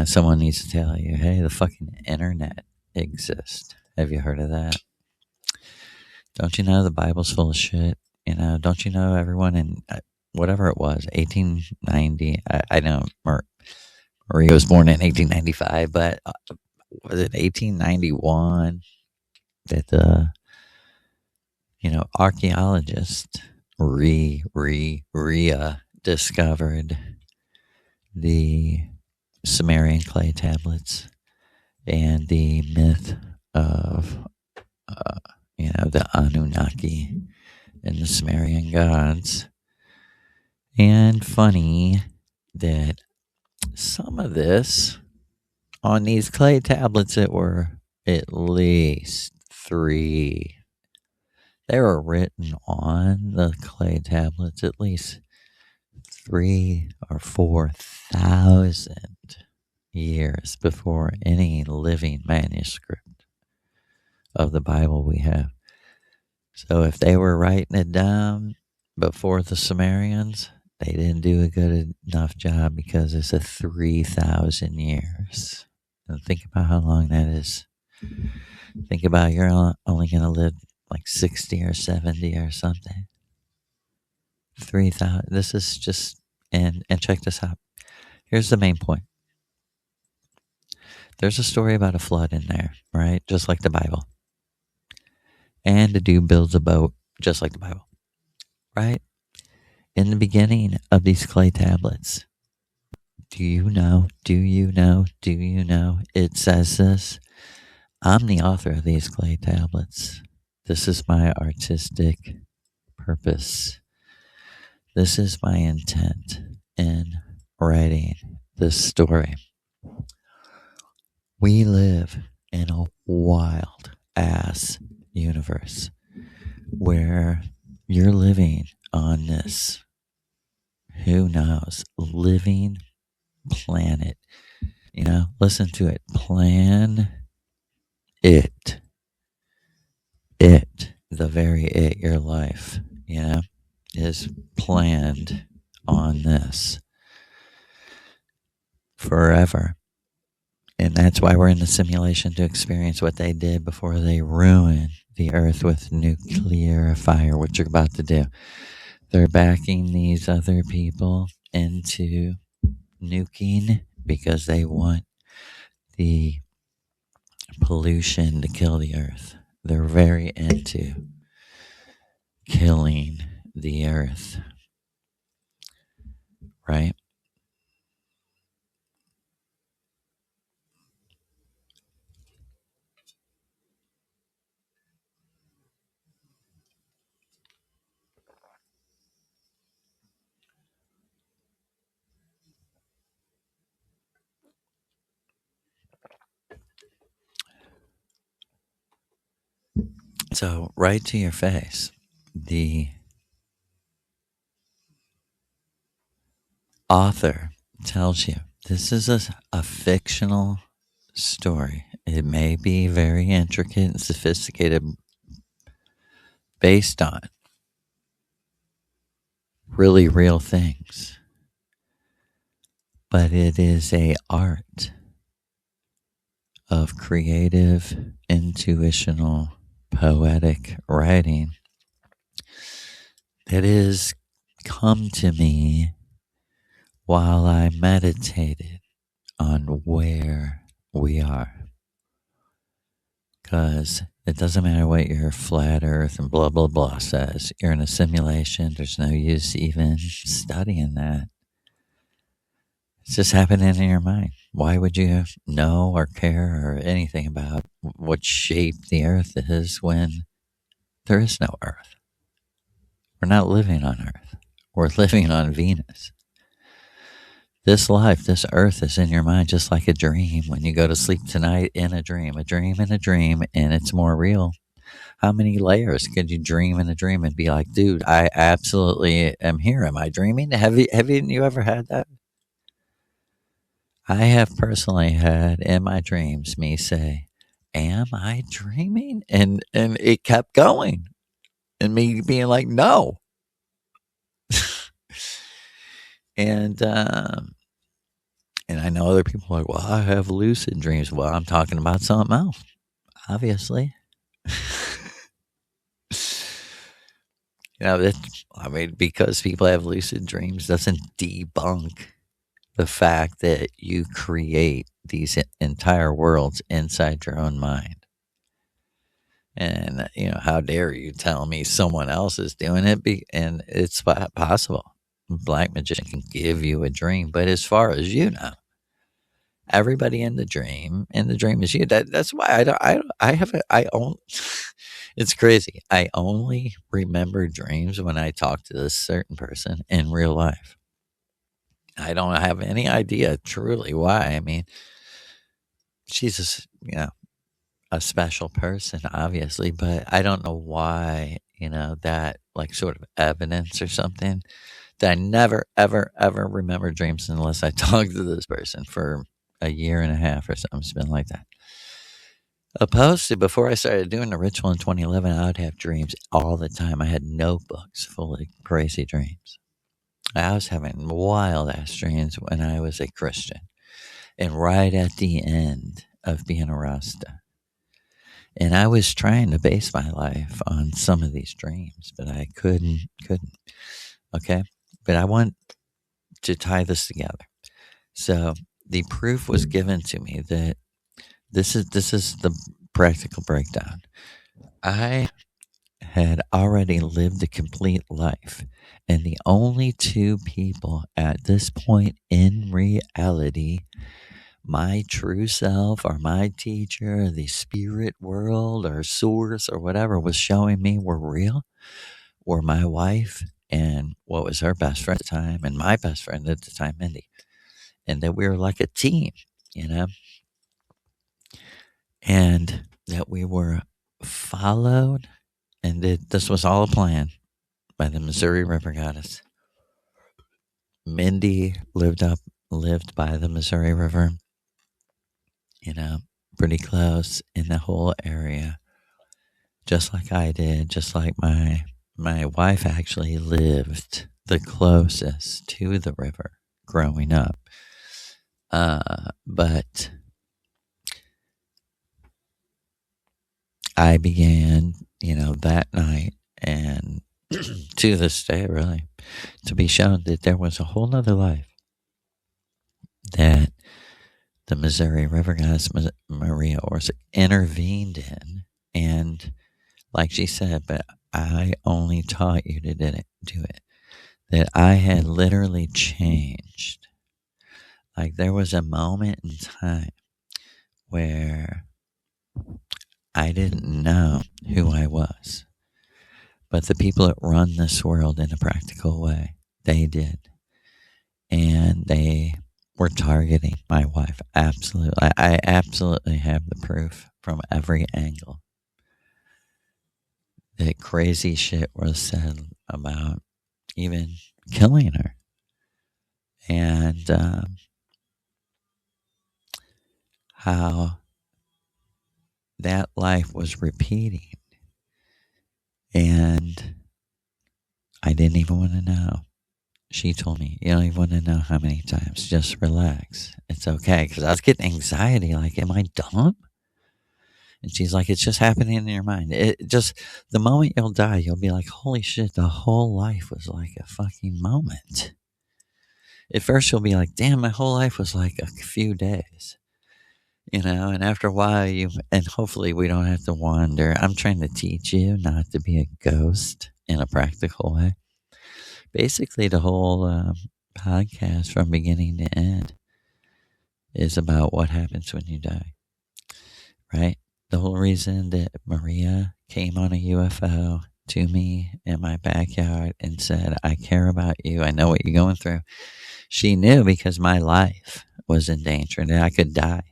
Someone needs to tell you, hey, the fucking internet exists. Have you heard of that? Don't you know the Bible's full of shit? Don't you know everyone in whatever it was, 1890? I know Maria was born in 1895, but was it 1891 that the archaeologists discovered the Sumerian clay tablets and the myth of the Anunnaki and the Sumerian gods. And funny that some of this on these clay tablets that were at least 3. They were written on the clay tablets at least 3 or 4,000 years before any living manuscript of the Bible we have. So if they were writing it down before the Sumerians, they didn't do a good enough job because it's 3,000 years. And think about how long that is. Think about you're only going to live like 60 or 70 or something. 3,000. This is just, and check this out. Here's the main point. There's a story about a flood in there, right? Just like the Bible. And a dude builds a boat, just like the Bible, right? In the beginning of these clay tablets, do you know, it says this, I'm the author of these clay tablets. This is my artistic purpose. This is my intent in writing this story. We live in a wild ass universe where you're living on this, who knows, living planet. Listen to it. Plan it. The very it, your life, is planned on this forever. And that's why we're in the simulation, to experience what they did before they ruined the earth with nuclear fire, which they're about to do. They're backing these other people into nuking because they want the pollution to kill the earth. They're very into killing the earth, right? So, right to your face, the author tells you this is a fictional story. It may be very intricate and sophisticated, based on really real things, but it is a art of creative, intuitional, poetic writing that has come to me while I meditated on where we are. Because it doesn't matter what your flat earth and blah, blah, blah says. You're in a simulation. There's no use even studying that. It's just happening in your mind. Why would you know or care or anything about what shape the earth is when there is no earth? We're not living on earth. We're living on Venus. This life, this earth is in your mind just like a dream. When you go to sleep tonight, in a dream and a dream, and it's more real. How many layers could you dream in a dream and be like, dude, I absolutely am here. Am I dreaming? Haven't you ever had that? I have personally had in my dreams me say, am I dreaming? And it kept going. And me being like, no. and and I know other people are like, well, I have lucid dreams. Well, I'm talking about something else, obviously. Because people have lucid dreams doesn't debunk the fact that you create these entire worlds inside your own mind. And, how dare you tell me someone else is doing it? And it's possible. Black magician can give you a dream, but as far as you know, everybody in the dream, is you. That's why I have I own. It's crazy. I only remember dreams when I talk to this certain person in real life. I don't have any idea truly why. I mean, she's a special person, obviously, but I don't know why, that like sort of evidence or something that I never, ever, ever remember dreams unless I talk to this person for a year and a half or something. It's been like that. Opposed to before I started doing the ritual in 2011, I would have dreams all the time. I had notebooks full of crazy dreams. I was having wild ass dreams when I was a Christian and right at the end of being a Rasta. And I was trying to base my life on some of these dreams, but I couldn't. Okay. But I want to tie this together. So the proof was given to me that this is the practical breakdown. I had already lived a complete life, and the only two people at this point in reality, my true self or my teacher, the spirit world or source or whatever was showing me were real, were my wife and what was her best friend at the time and my best friend at the time, Mindy. And that we were like a team, you know, and that we were followed, and that this was all a plan by the Missouri River Goddess. Mindy lived by the Missouri River, pretty close in the whole area, just like I did, just like my wife actually lived the closest to the river growing up. But I began, that night and to this day, really, to be shown that there was a whole nother life that the Missouri River goddess Maria Orsic intervened in. And like she said, but I only taught you to do it. That I had literally changed. Like there was a moment in time where I didn't know who I was. But the people that run this world in a practical way, they did. And they were targeting my wife. Absolutely. I absolutely have the proof from every angle that crazy shit was said about even killing her. And how that life was repeating. And I didn't even want to know. She told me, you don't even want to know how many times. Just relax. It's okay. Because I was getting anxiety. Like, am I dumb? And she's like, it's just happening in your mind. It just, the moment you'll die, you'll be like, holy shit, the whole life was like a fucking moment. At first, you'll be like, damn, my whole life was like a few days. And after a while, and hopefully we don't have to wander. I'm trying to teach you not to be a ghost in a practical way. Basically, the whole podcast from beginning to end is about what happens when you die, right? The whole reason that Maria came on a UFO to me in my backyard and said, I care about you. I know what you're going through. She knew because my life was in danger and that I could die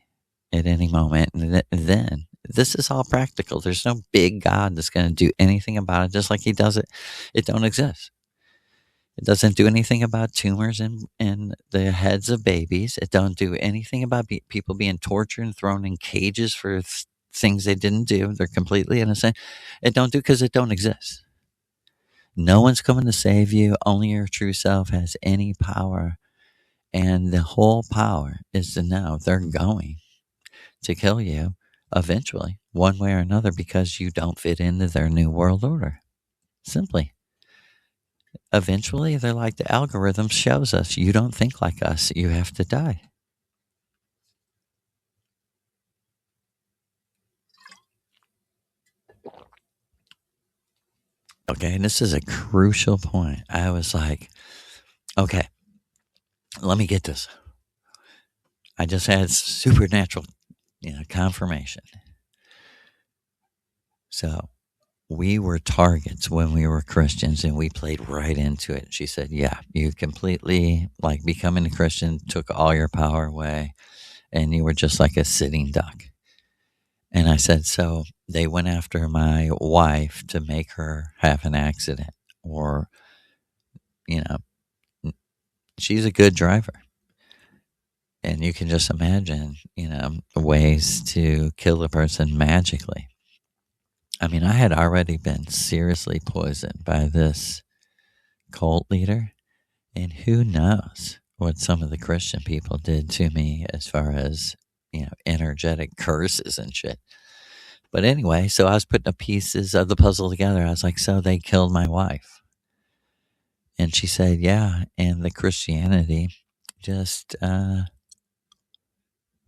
at any moment. And then this is all practical. There's no big God that's going to do anything about it. Just like he does it, it don't exist. It doesn't do anything about tumors in the heads of babies. It don't do anything about people being tortured and thrown in cages for things they didn't do. They're completely innocent. It don't do because it don't exist. No one's coming to save you. Only your true self has any power. And the whole power is to know they're going to kill you eventually, one way or another, because you don't fit into their new world order. Simply. Eventually, they're like the algorithm shows us you don't think like us, you have to die. Okay, and this is a crucial point. I was like, okay, let me get this. I just had supernatural, confirmation. So we were targets when we were Christians and we played right into it. She said, yeah, you completely, like becoming a Christian took all your power away and you were just like a sitting duck. And I said, so they went after my wife to make her have an accident or, you know, she's a good driver. And you can just imagine, ways to kill a person magically. I mean, I had already been seriously poisoned by this cult leader. And who knows what some of the Christian people did to me as far as, energetic curses and shit. But anyway, so I was putting the pieces of the puzzle together. I was like, so they killed my wife. And she said, yeah. And the Christianity just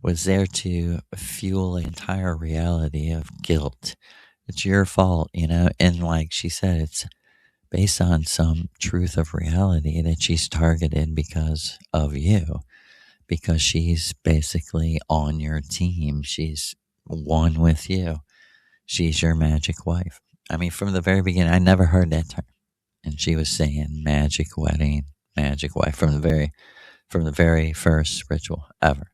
was there to fuel the entire reality of guilt. It's your fault, And like she said, it's based on some truth of reality that she's targeted because of you, because she's basically on your team. She's one with you. She's your magic wife. I mean, from the very beginning, I never heard that term. And she was saying magic wedding, magic wife from the very first ritual ever.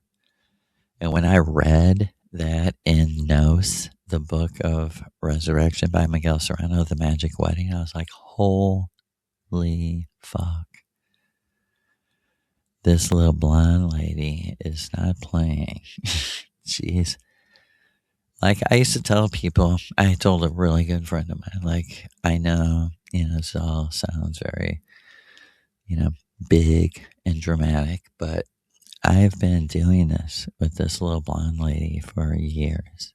And when I read that in Nos, the book of Resurrection by Miguel Serrano, the magic wedding, I was like, holy fuck. This little blonde lady is not playing. She's like, I used to tell people, I told a really good friend of mine, like, I know, this all sounds very, big and dramatic, but I've been doing this with this little blonde lady for years.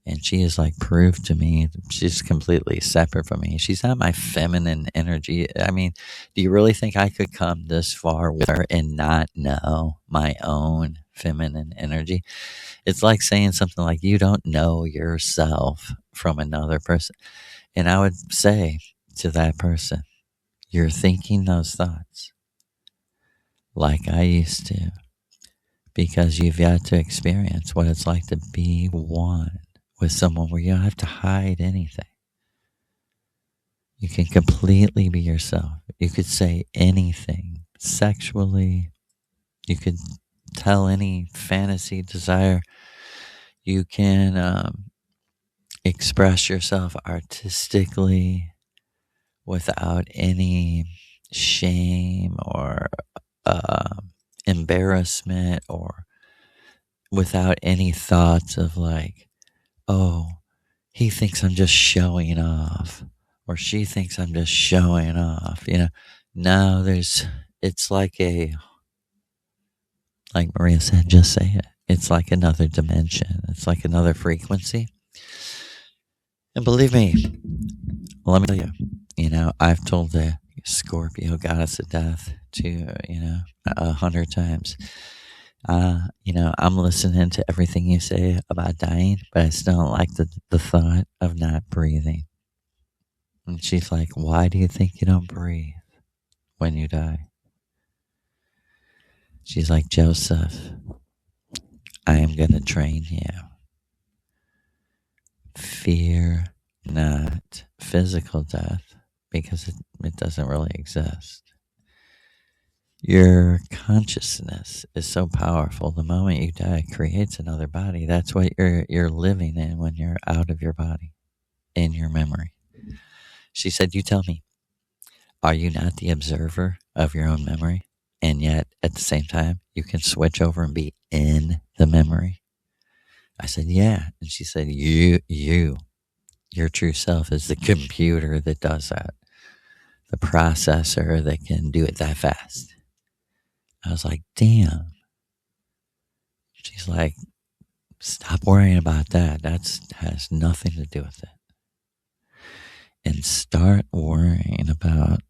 And she has like proved to me she's completely separate from me. She's not my feminine energy. I mean, do you really think I could come this far with her and not know my own feminine energy? It's like saying something like, you don't know yourself from another person. And I would say to that person, you're thinking those thoughts like I used to, because you've yet to experience what it's like to be one with someone where you don't have to hide anything. You can completely be yourself. You could say anything sexually. You could tell any fantasy, desire. You can express yourself artistically without any shame or uh, embarrassment, or without any thoughts of like, oh, he thinks I'm just showing off, or she thinks I'm just showing off. No, it's like Maria said, just say it. It's like another dimension. It's like another frequency. And believe me, let me tell you, I've told the Scorpio goddess of death to, 100 times. I'm listening to everything you say about dying, but I still don't like the thought of not breathing. And she's like, why do you think you don't breathe when you die? She's like, Joseph, I am going to train you. Fear not physical death, because it doesn't really exist. Your consciousness is so powerful. The moment you die, it creates another body. That's what you're living in when you're out of your body, in your memory. She said, you tell me, are you not the observer of your own memory? And yet, at the same time, you can switch over and be in the memory? I said, yeah. And she said, your true self is the computer that does that, the processor that can do it that fast. I was like, damn. She's like, stop worrying about that. That has nothing to do with it. And start worrying about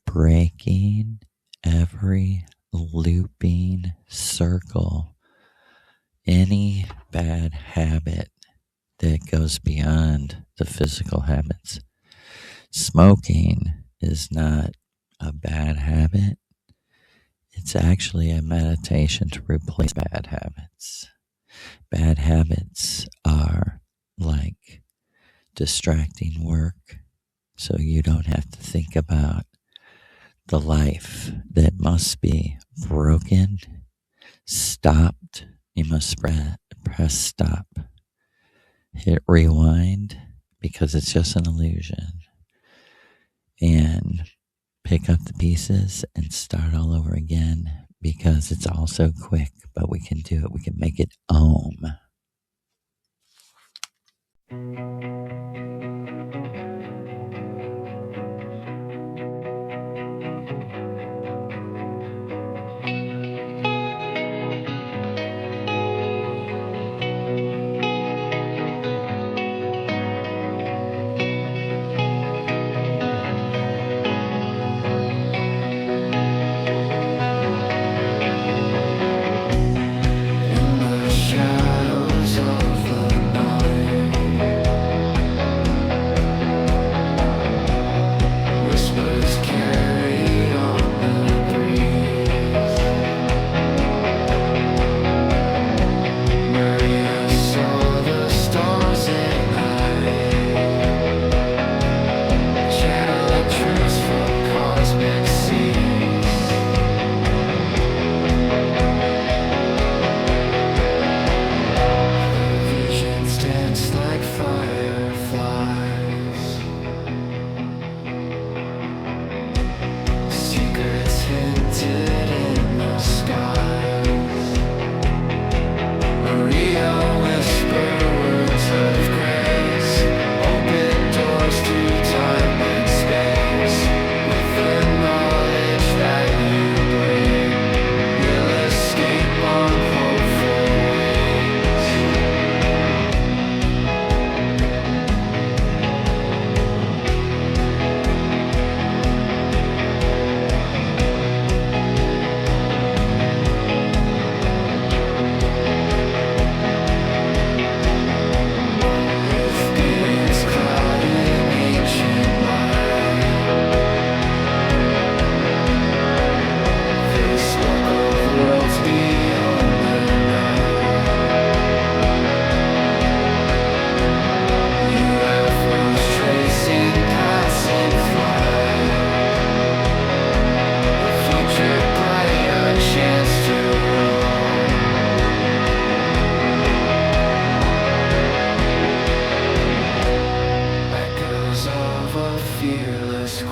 breaking every looping circle, any bad habit that goes beyond the physical habits. Smoking is not a bad habit. It's actually a meditation to replace bad habits. Bad habits are like distracting work, so you don't have to think about the life that must be broken, stopped. You must press stop, hit rewind, because it's just an illusion, and pick up the pieces and start all over again, because it's all so quick, but we can do it. We can make it Om. In the shadows of the night,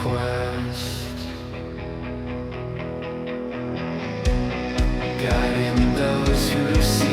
quest, guiding those who seek.